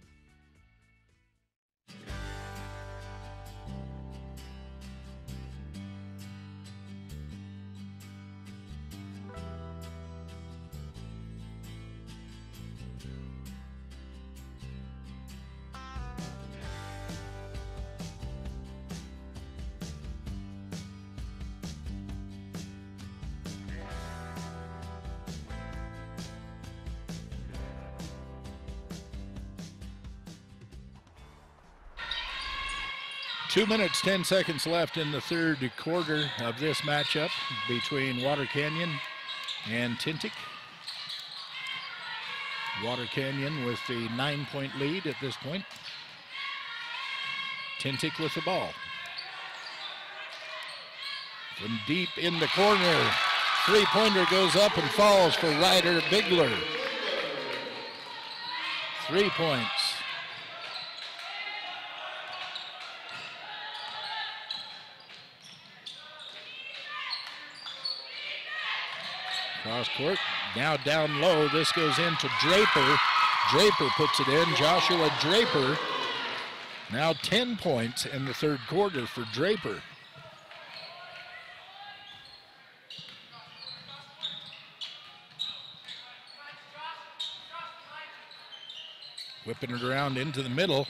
Two minutes, 10 seconds left in the third quarter of this matchup between Water Canyon and Tintic. Water Canyon with the 9-point lead at this point. Tintic with the ball. From deep in the corner, 3-pointer goes up and falls for Ryder Bigler. 3 points. Cross court, now down low. This goes into Draper. Draper puts it in. Joshua Draper. Now 10 points in the third quarter for Draper. Whipping it around into the middle.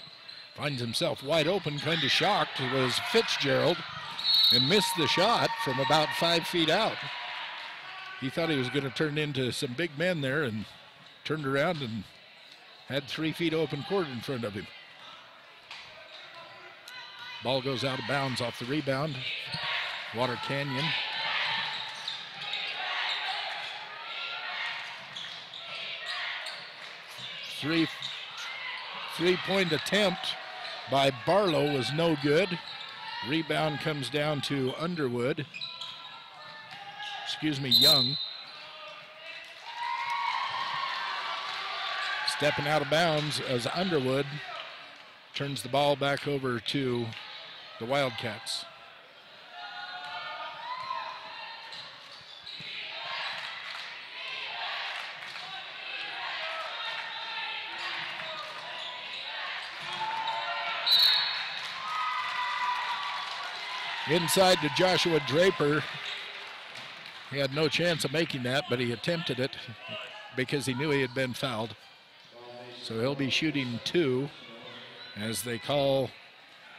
Finds himself wide open, kind of shocked. It was Fitzgerald and missed the shot from about 5 feet out. He thought he was going to turn into some big men there and turned around and had 3 feet open court in front of him. Ball goes out of bounds off the rebound. Water Canyon. Three-point attempt by Barlow was no good. Rebound comes down to Young. Stepping out of bounds as Underwood turns the ball back over to the Wildcats. Inside to Joshua Draper. He had no chance of making that, but he attempted it because he knew he had been fouled. So he'll be shooting 2 as they call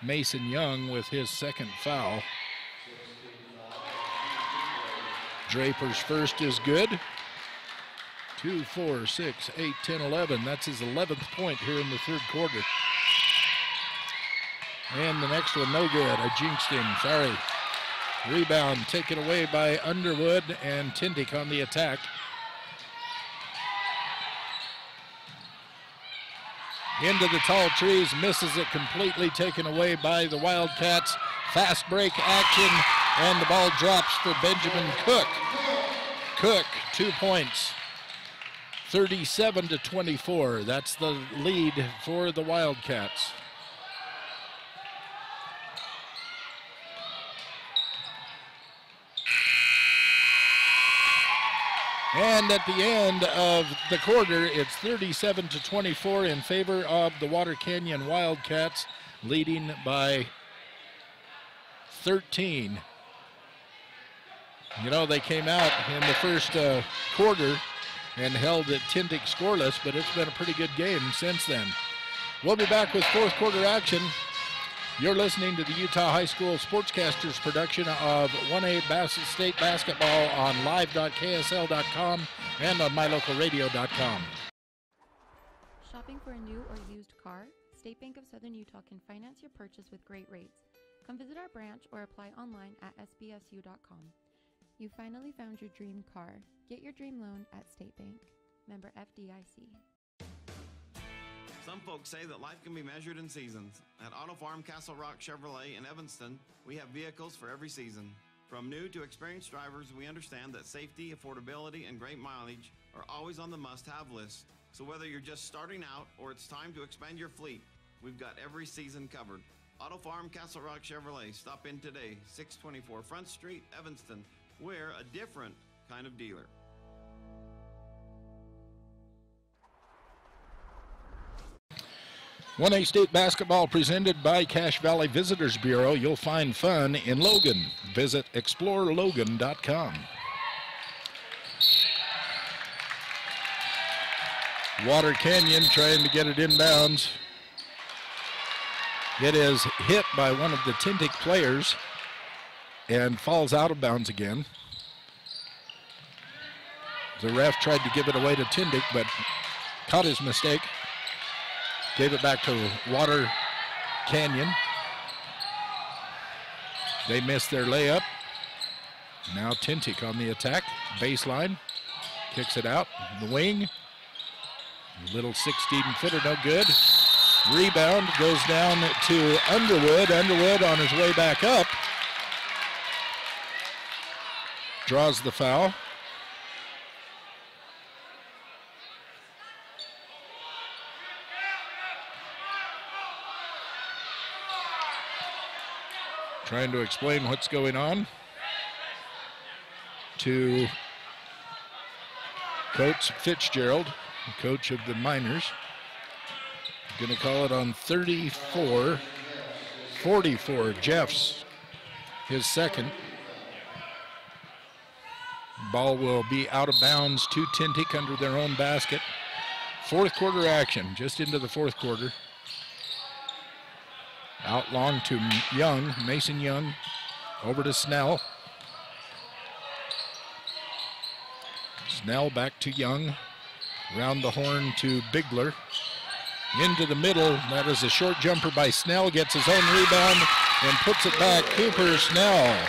Mason Young with his second foul. Draper's first is good. 2, 4, 6, 8, 10, 11. That's his 11th point here in the third quarter. And the next one, no good. I jinxed him, sorry. Rebound taken away by Underwood, and Tintic on the attack. Into the tall trees, misses it completely, taken away by the Wildcats. Fast break action, and the ball drops for Benjamin Cook. Cook, 2 points. 37-24. That's the lead for the Wildcats. And at the end of the quarter, it's 37-24 in favor of the Water Canyon Wildcats, leading by 13. You know, they came out in the first quarter and held at Tintic scoreless, but it's been a pretty good game since then. We'll be back with fourth quarter action. You're listening to the Utah High School Sportscasters production of 1A State Basketball on live.ksl.com and on mylocalradio.com. Shopping for a new or used car? State Bank of Southern Utah can finance your purchase with great rates. Come visit our branch or apply online at sbsu.com. You finally found your dream car. Get your dream loan at State Bank. Member FDIC. Some folks say that life can be measured in seasons. At Auto Farm Castle Rock Chevrolet in Evanston, we have vehicles for every season. From new to experienced drivers, we understand that safety, affordability, and great mileage are always on the must-have list. So whether you're just starting out or it's time to expand your fleet, we've got every season covered. Auto Farm Castle Rock Chevrolet. Stop in today, 624 Front Street, Evanston. We're a different kind of dealer. 1A State Basketball presented by Cache Valley Visitors Bureau. You'll find fun in Logan. Visit explorelogan.com. Water Canyon trying to get it inbounds. It is hit by one of the Tintic players and falls out of bounds again. The ref tried to give it away to Tintic, but caught his mistake. Gave it back to Water Canyon. They missed their layup. Now Tintic on the attack. Baseline. Kicks it out. The wing. Little 16-footer, no good. Rebound goes down to Underwood. Underwood on his way back up. Draws the foul. Trying to explain what's going on to Coach Fitzgerald, coach of the Miners. Going to call it on 34-44. Jeffs, his second. Ball will be out of bounds to Tintic under their own basket. Fourth quarter action, just into the fourth quarter. Out long to Young, Mason Young, over to Snell. Snell back to Young, round the horn to Bigler. Into the middle, that is a short jumper by Snell, gets his own rebound, and puts it back. Cooper Snell.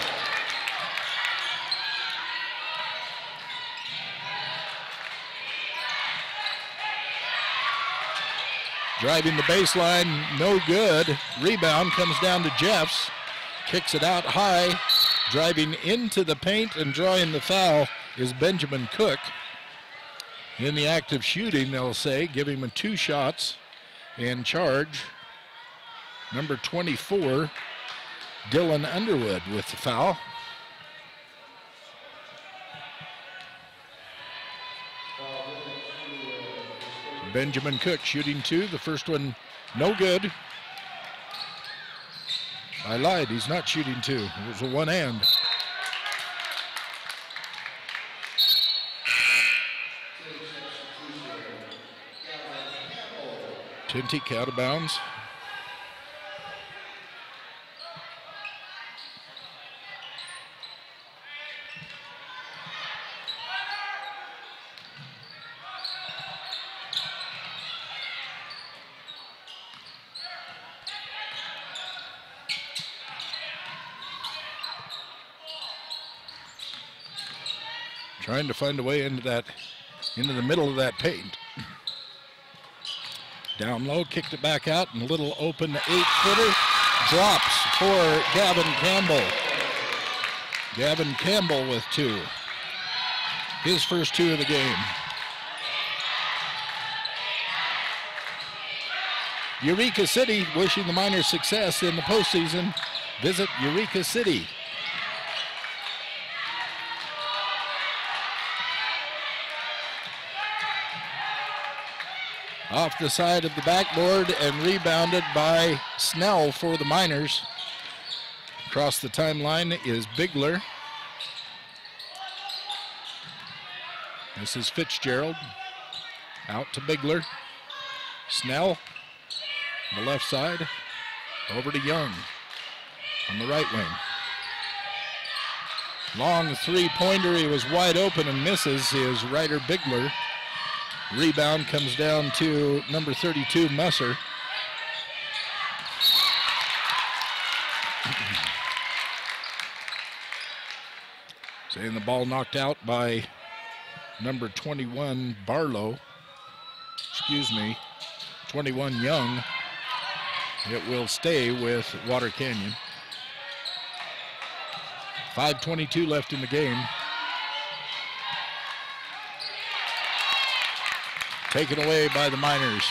Driving the baseline, no good. Rebound comes down to Jeffs. Kicks it out high. Driving into the paint and drawing the foul is Benjamin Cook. In the act of shooting, they'll say, give him 2 shots and charge. Number 24, Dylan Underwood with the foul. Benjamin Cook shooting 2. The first one, no good. I lied, he's not shooting 2. It was a one-hand. Tintic out of bounds. Trying to find a way into the middle of that paint. Down low, kicked it back out, and a little open 8-footer. Drops for Gavin Campbell. Gavin Campbell with 2. His first 2 of the game. Eureka City wishing the Miners success in the postseason. Visit Eureka City. Off the side of the backboard and rebounded by Snell for the Miners. Across the timeline is Bigler. This is Fitzgerald. Out to Bigler. Snell, on the left side. Over to Young on the right wing. Long 3-pointer, he was wide open and misses his Ryder Bigler. Rebound comes down to number 32, Musser. Saying the ball knocked out by number 21, Barlow. 21, Young. It will stay with Water Canyon. 5:22 left in the game. Taken away by the Miners.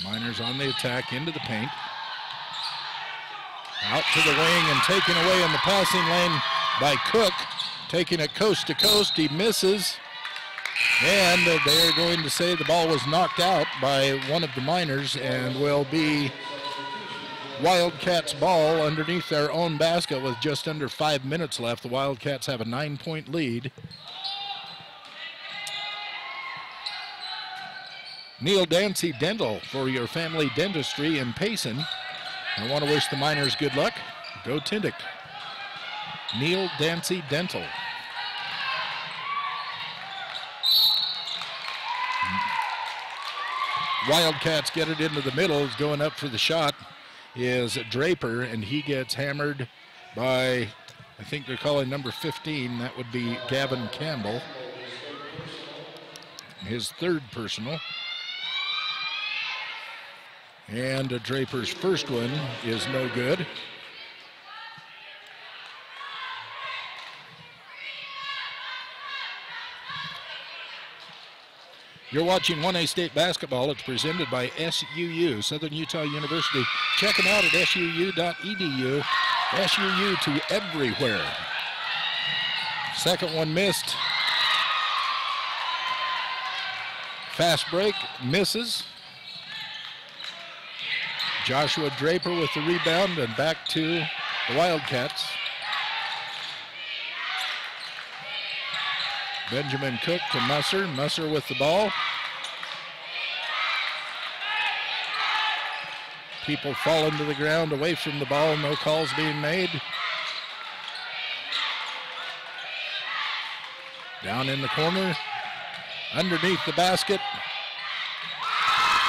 Miners on the attack into the paint. Out to the wing and taken away in the passing lane by Cook. Taking it coast to coast, he misses. And they're going to say the ball was knocked out by one of the Miners and will be Wildcats ball underneath their own basket with just under 5 minutes left. The Wildcats have a 9-point lead. Neil Dancy Dental for your family dentistry in Payson. I want to wish the Miners good luck. Go Tintic. Neil Dancy Dental. Wildcats get it into the middle. Is going up for the shot is Draper, and he gets hammered by, I think they're calling number 15. That would be Gavin Campbell. His 3rd personal. And Draper's first one is no good. You're watching 1A State Basketball. It's presented by SUU, Southern Utah University. Check them out at suu.edu. SUU to everywhere. Second one missed. Fast break, misses. Joshua Draper with the rebound and back to the Wildcats. Benjamin Cook to Musser. Musser with the ball. People falling to the ground away from the ball. No calls being made. Down in the corner. Underneath the basket.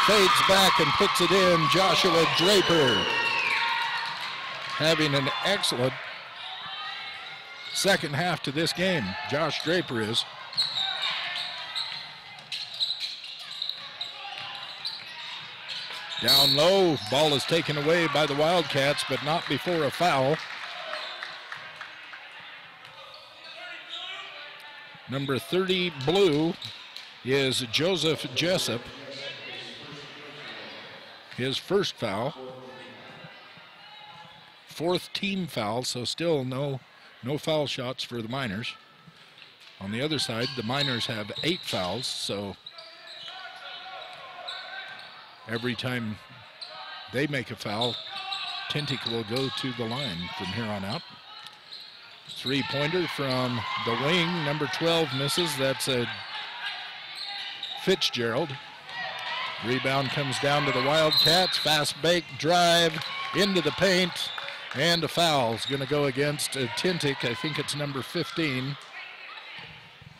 fades back and puts it in. Joshua Draper having an excellent second half to this game. Josh Draper is. Down low, ball is taken away by the Wildcats, but not before a foul. Number 30, blue, is Joseph Jessup. His first foul. Fourth team foul, so still no foul shots for the Miners. On the other side, the Miners have 8 fouls, so every time they make a foul, Tintic will go to the line from here on out. Three-pointer from the wing, number 12 misses. That's a Fitzgerald. Rebound comes down to the Wildcats. Fast bake drive into the paint, and a foul is going to go against Tintic. I think it's number 15.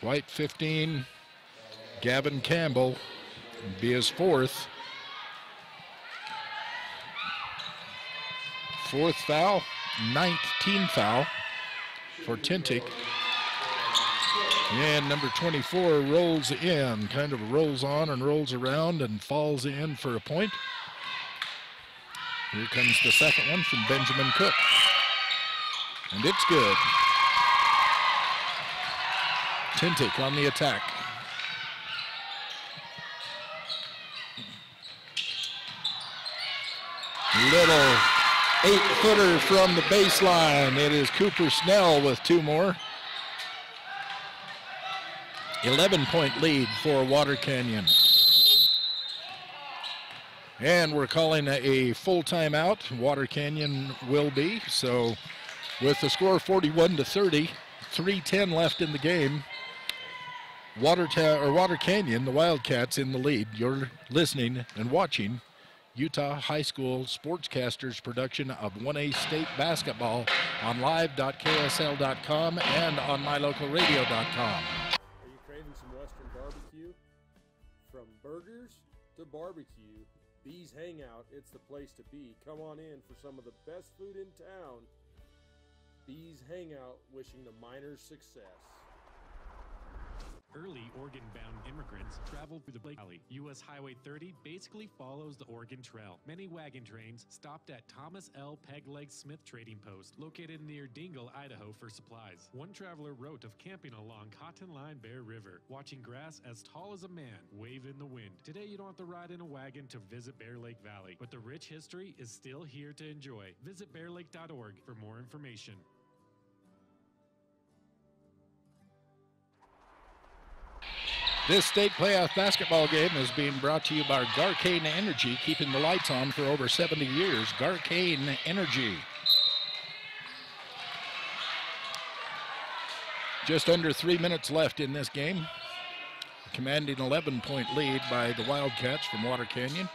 White 15, Gavin Campbell, be his fourth. Fourth foul, 9th team foul for Tintic. And number 24 rolls in, kind of rolls on and rolls around and falls in for a point. Here comes the second one from Benjamin Cook. And it's good. Tintic on the attack. Little 8-footer from the baseline. It is Cooper Snell with 2 more. 11-point lead for Water Canyon. And we're calling a full timeout. Water Canyon will be. So with the score 41-30, 3:10 left in the game. Water Canyon, the Wildcats, in the lead. You're listening and watching Utah High School Sportscasters production of 1A State Basketball on live.ksl.com and on mylocalradio.com. Are you craving some Western barbecue? From burgers to barbecue, Bees Hangout, it's the place to be. Come on in for some of the best food in town. Bees Hangout, wishing the Miners success. Early Oregon-bound immigrants traveled through the Blake Valley. U.S. Highway 30 basically follows the Oregon Trail. Many wagon trains stopped at Thomas L. Pegleg Smith Trading Post, located near Dingle, Idaho, for supplies. One traveler wrote of camping along Cotton Line Bear River, watching grass as tall as a man wave in the wind. Today, you don't have to ride in a wagon to visit Bear Lake Valley, but the rich history is still here to enjoy. Visit bearlake.org for more information. This state playoff basketball game is being brought to you by Garcane Energy, keeping the lights on for over 70 years. Garcane Energy. Just under 3 minutes left in this game. Commanding 11-point lead by the Wildcats from Water Canyon.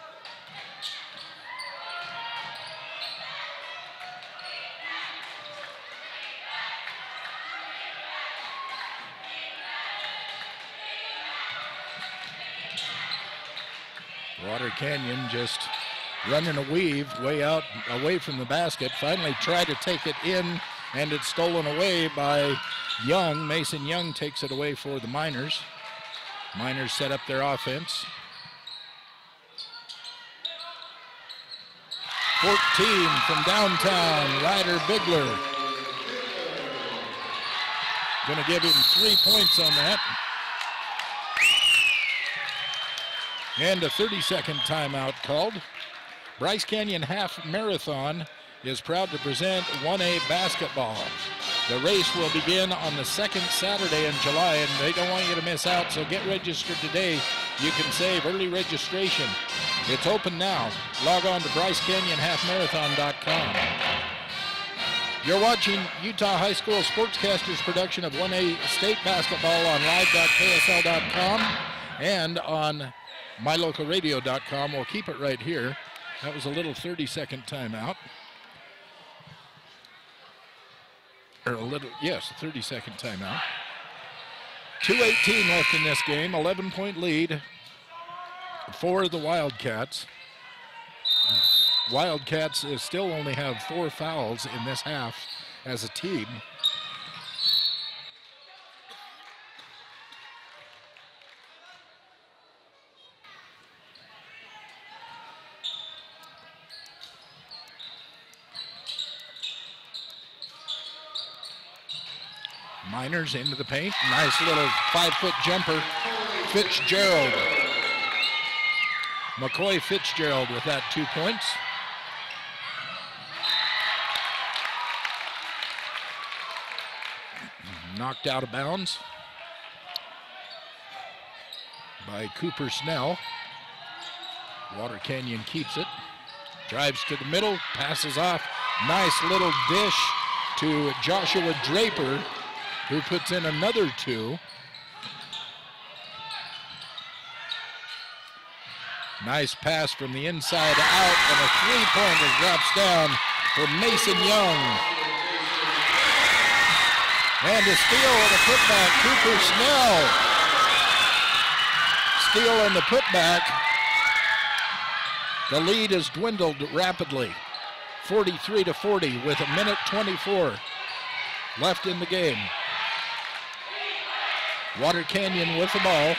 Water Canyon just running a weave way out, away from the basket. Finally tried to take it in, and it's stolen away by Young. Mason Young takes it away for the Miners. Miners set up their offense. 14 from downtown, Ryder Bigler. Gonna give him 3 points on that. And a 30-second timeout called. Bryce Canyon Half Marathon is proud to present 1A basketball. The race will begin on the second Saturday in July, and they don't want you to miss out, so get registered today. You can save early registration. It's open now. Log on to BryceCanyonHalfMarathon.com. You're watching Utah High School Sportscasters production of 1A State Basketball on live.ksl.com and on mylocalradio.com. We'll keep it right here. That was a little 30-second timeout. Or a little, yes, a 30-second timeout. 2:18 left in this game, 11-point lead for the Wildcats. Wildcats still only have 4 fouls in this half as a team. Miners into the paint. Nice little 5-foot jumper. Fitzgerald. McCoy Fitzgerald with that 2 points. Knocked out of bounds by Cooper Snell. Water Canyon keeps it. Drives to the middle, passes off. Nice little dish to Joshua Draper, who puts in another 2. Nice pass from the inside out, and a 3-pointer drops down for Mason Young. And a steal and a putback, Cooper Snell. Steal and the putback. The lead has dwindled rapidly, 43-40 with 1:24 left in the game. Water Canyon with the ball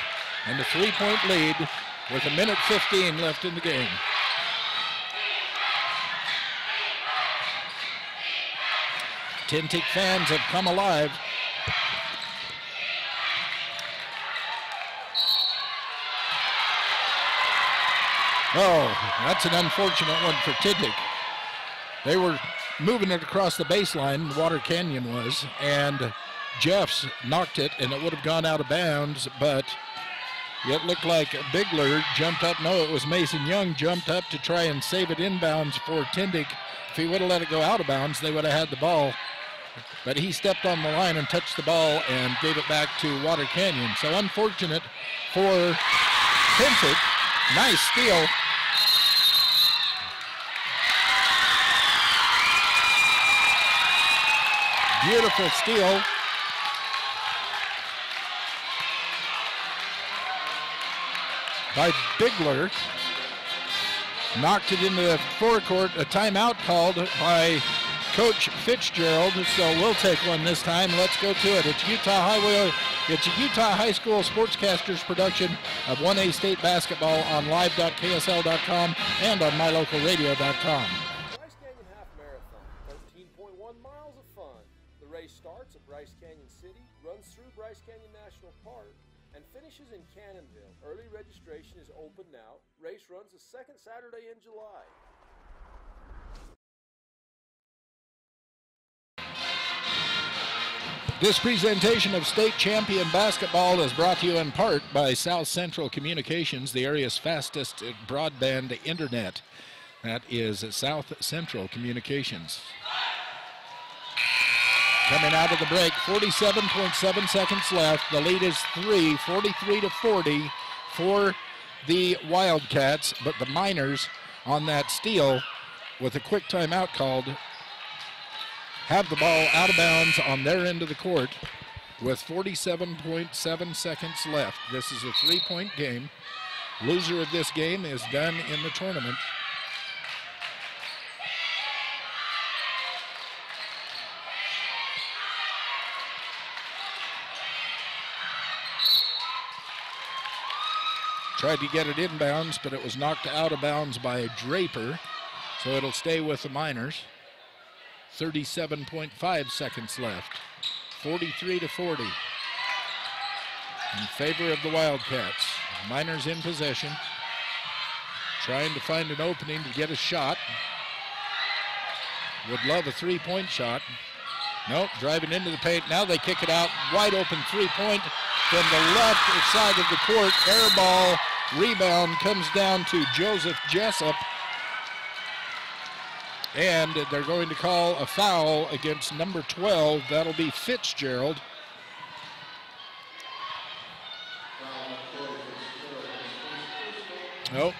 and a 3-point lead with 1:15 left in the game. Tintic fans have come alive. Oh, that's an unfortunate one for Tintic. They were moving it across the baseline, Water Canyon was, and Jeffs knocked it, and it would have gone out of bounds, but it looked like Bigler jumped up. No, it was Mason Young jumped up to try and save it inbounds for Tintic. If he would have let it go out of bounds, they would have had the ball. But he stepped on the line and touched the ball and gave it back to Water Canyon. So unfortunate for Tintic. Nice steal. Beautiful steal. By Bigler. Knocked it into the forecourt. A timeout called by Coach Fitzgerald, so we'll take one this time. Let's go to it. It's Utah High School Sportscasters production of 1A State Basketball on live.ksl.com and on mylocalradio.com. Bryce Canyon Half Marathon, 13.1 miles of fun. The race starts at Bryce Canyon City, runs through Bryce Canyon National Park, and finishes in Cannonville. Early registration is open now. Race runs the second Saturday in July. This presentation of state champion basketball is brought to you in part by South Central Communications, the area's fastest broadband internet. That is South Central Communications. Coming out of the break, 47.7 seconds left. The lead is 3, 43-40 for the Wildcats, but the Miners on that steal with a quick timeout called have the ball out of bounds on their end of the court with 47.7 seconds left. This is a 3-point game. Loser of this game is done in the tournament. Tried to get it inbounds, but it was knocked out of bounds by Draper, so it'll stay with the Miners. 37.5 seconds left. 43-40 in favor of the Wildcats. Miners in possession, trying to find an opening to get a shot. Would love a 3-point shot. Nope, driving into the paint. Now they kick it out. Wide open 3-point from the left side of the court. Air ball, rebound comes down to Joseph Jessup. And they're going to call a foul against number 12. That'll be Fitzgerald. Nope.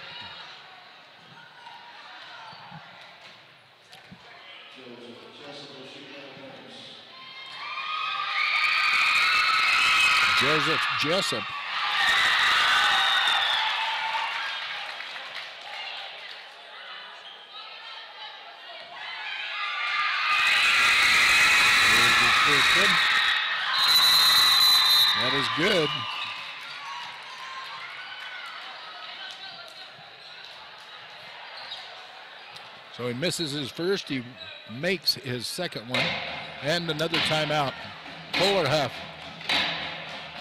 Joseph Jessup first one. That is good. So he misses his first, he makes his second one, and another timeout. Full or half?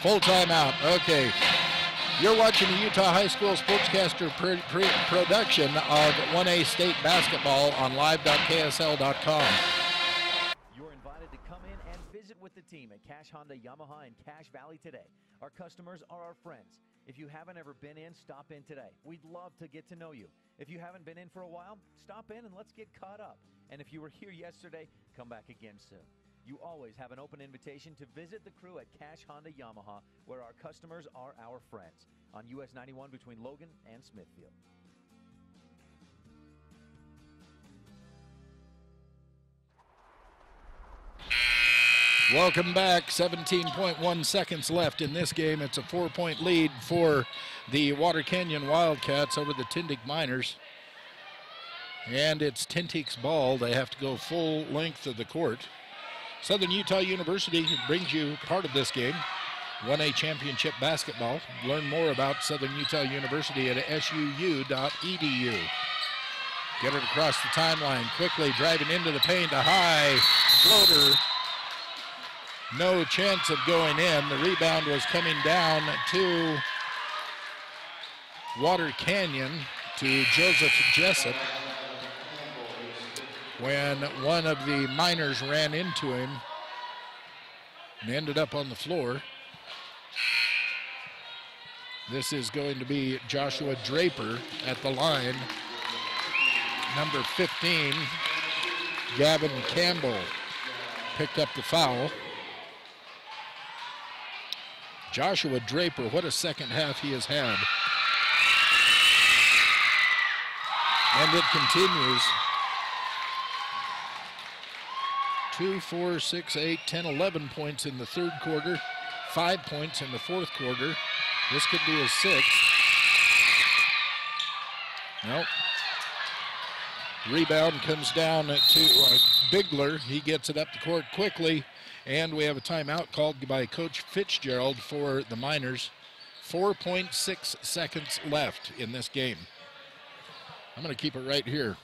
Full timeout, okay. You're watching the Utah High School Sportscaster production of 1A State Basketball on live.ksl.com. You're invited to come in and visit with the team at Cache Honda Yamaha in Cache Valley today. Our customers are our friends. If you haven't ever been in, stop in today. We'd love to get to know you. If you haven't been in for a while, stop in and let's get caught up. And if you were here yesterday, come back again soon. You always have an open invitation to visit the crew at Cache Honda Yamaha, where our customers are our friends, on US 91 between Logan and Smithfield. Welcome back. 17.1 seconds left in this game. It's a 4-point lead for the Water Canyon Wildcats over the Tintic Miners. And it's Tintic's ball. They have to go full length of the court. Southern Utah University brings you part of this game, 1A Championship Basketball. Learn more about Southern Utah University at suu.edu. Get it across the timeline, quickly driving into the paint, a high floater. No chance of going in. The rebound was coming down to Water Canyon, to Joseph Jessup, when one of the Miners ran into him and ended up on the floor. This is going to be Joshua Draper at the line. Number 15, Gavin Campbell, picked up the foul. Joshua Draper, what a second half he has had. And it continues. 2, 4, 6, 8, 10, 11 points in the third quarter, 5 points in the fourth quarter. This could be his sixth. Nope. Rebound comes down to Bigler. He gets it up the court quickly. And we have a timeout called by Coach Fitzgerald for the Miners. 4.6 seconds left in this game. I'm going to keep it right here.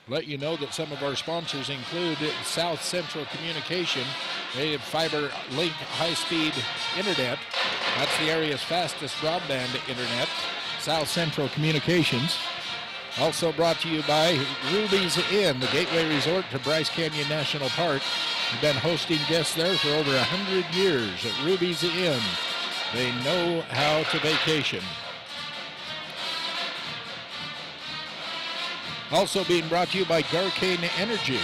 Let you know that some of our sponsors include South Central Communication. They have fiber link high-speed internet. That's the area's fastest broadband internet. South Central Communications. Also brought to you by Ruby's Inn, the gateway resort to Bryce Canyon National Park. We've been hosting guests there for over 100 years at Ruby's Inn. They know how to vacation. Also being brought to you by Garcane Energy.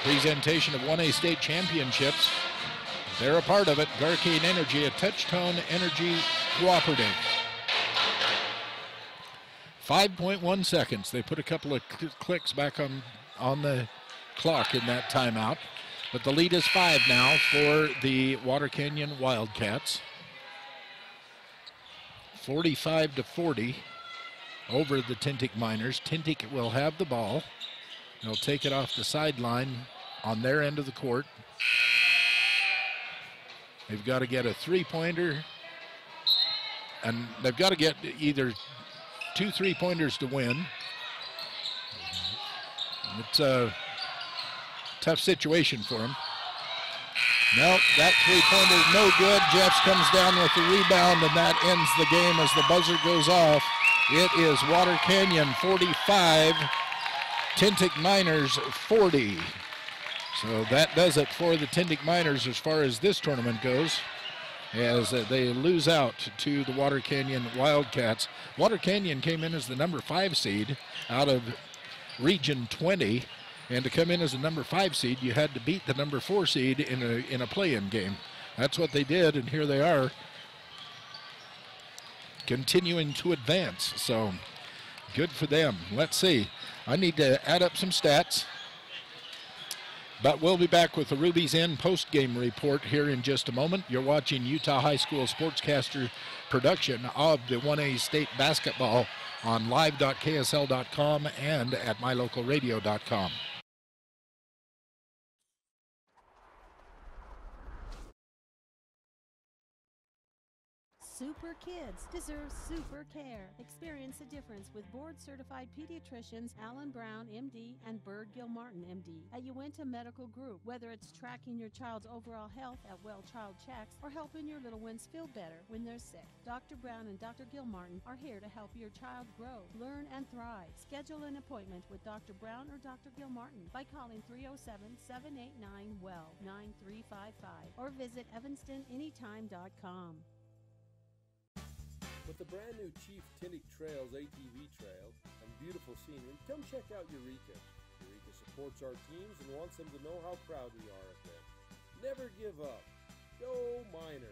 Presentation of 1A State Championships. They're a part of it. Garcane Energy, a Touchtone Energy Cooperative. 5.1 seconds. They put a couple of clicks back on the clock in that timeout. But the lead is 5 now for the Water Canyon Wildcats. 45-40 over the Tintic Miners. Tintic will have the ball. They'll take it off the sideline on their end of the court. They've got to get a three-pointer, and they've got to get either 2 3-pointers to win. It's a tough situation for them. Nope, that three-pointer no good. Jeffs comes down with the rebound, and that ends the game as the buzzer goes off. It is Water Canyon 45, Tintic Miners 40. So that does it for the Tintic Miners as far as this tournament goes, as they lose out to the Water Canyon Wildcats. Water Canyon came in as the number 5 seed out of Region 20, and to come in as a number 5 seed, you had to beat the number 4 seed in a play-in game. That's what they did, and here they are, continuing to advance. So good for them. Let's see. I need to add up some stats. But we'll be back with the Ruby's Inn post-game report here in just a moment. You're watching Utah High School Sportscaster production of the 1A State Basketball on live.ksl.com and at mylocalradio.com. Your kids deserve super care. Experience the difference with board-certified pediatricians Alan Brown, MD, and Bird Gilmartin, MD, at Uinta Medical Group. Whether it's tracking your child's overall health at Well Child Checks or helping your little ones feel better when they're sick, Dr. Brown and Dr. Gilmartin are here to help your child grow, learn, and thrive. Schedule an appointment with Dr. Brown or Dr. Gilmartin by calling 307-789-WELL 9355 or visit evanstonanytime.com. With the brand new Chief Tintic Trails ATV trail and beautiful scenery, come check out Eureka. Eureka supports our teams and wants them to know how proud we are of them. Never give up. Go Miners!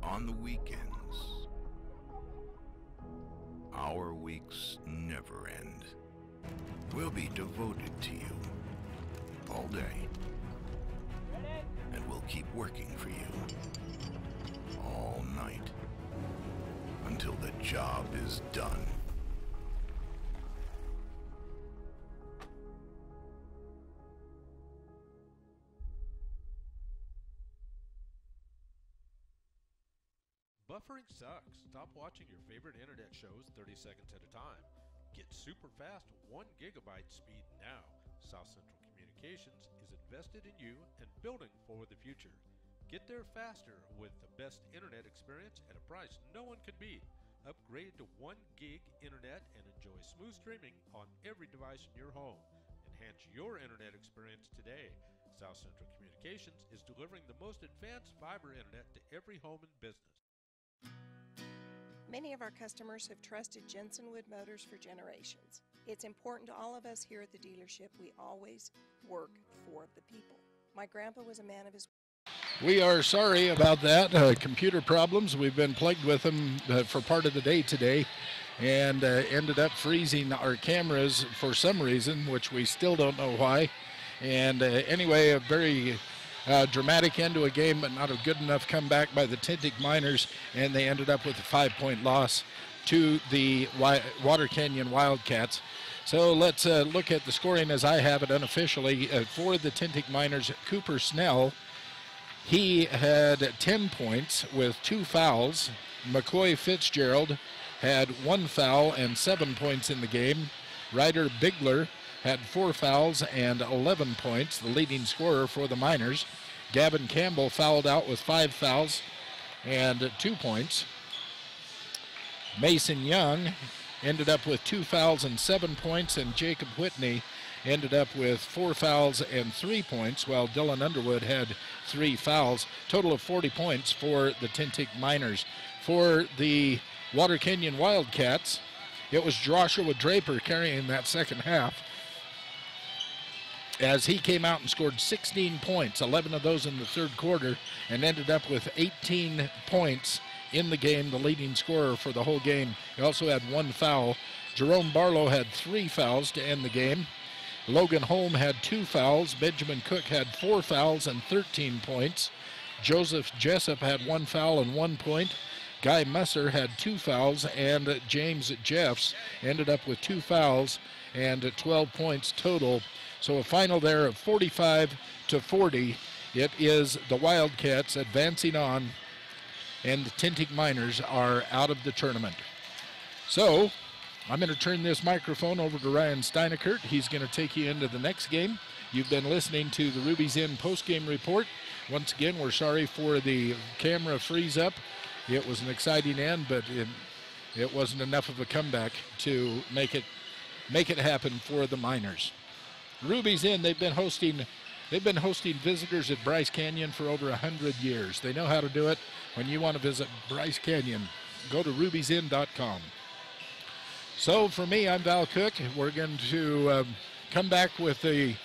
On the weekends, our weeks never end. We'll be devoted to you all day, and we'll keep working for you all night until the job is done. Buffering sucks. Stop watching your favorite internet shows 30 seconds at a time. Get super fast 1 gigabyte speed now. South Central Communications is invested in you and building for the future. Get there faster with the best internet experience at a price no one can beat. Upgrade to 1 gig internet and enjoy smooth streaming on every device in your home. Enhance your internet experience today. South Central Communications is delivering the most advanced fiber internet to every home and business. Many of our customers have trusted Jensen Wood Motors for generations. It's important to all of us here at the dealership. We always work for the people. My grandpa was a man of his word. We are sorry about that. Computer problems. We've been plagued with them for part of the day today, and ended up freezing our cameras for some reason, which we still don't know why. And anyway, a very dramatic end to a game, but not a good enough comeback by the Tintic Miners, and they ended up with a 5-point loss to the Water Canyon Wildcats. So let's look at the scoring as I have it unofficially. For the Tintic Miners, Cooper Snell, he had 10 points with 2 fouls. McCoy Fitzgerald had 1 foul and 7 points in the game. Ryder Bigler had 4 fouls and 11 points, the leading scorer for the Miners. Gavin Campbell fouled out with 5 fouls and 2 points. Mason Young ended up with 2 fouls and 7 points, and Jacob Whitney ended up with 4 fouls and 3 points, while Dylan Underwood had 3 fouls. Total of 40 points for the Tintic Miners. For the Water Canyon Wildcats, it was Joshua Draper carrying that second half, as he came out and scored 16 points, 11 of those in the third quarter, and ended up with 18 points in the game, the leading scorer for the whole game. He also had 1 foul. Jerome Barlow had 3 fouls to end the game. Logan Holm had 2 fouls. Benjamin Cook had 4 fouls and 13 points. Joseph Jessup had 1 foul and 1 point. Guy Musser had 2 fouls, and James Jeffs ended up with 2 fouls and 12 points total. So a final there of 45-40. It is the Wildcats advancing on, and the Tintic Miners are out of the tournament. So I'm going to turn this microphone over to Ryan Steinekert. He's going to take you into the next game. You've been listening to the Ruby's Inn postgame report. Once again, we're sorry for the camera freeze up. It was an exciting end, but it wasn't enough of a comeback to make it happen for the Miners. Ruby's Inn, they've been hosting visitors at Bryce Canyon for over 100 years. They know how to do it. When you want to visit Bryce Canyon, go to rubysinn.com. So for me, I'm Val Cook. We're going to come back with the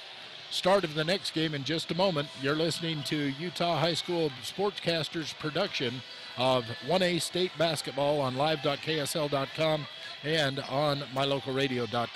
start of the next game in just a moment. You're listening to Utah High School Sportscasters production of 1A state basketball on live.ksl.com and on mylocalradio.com.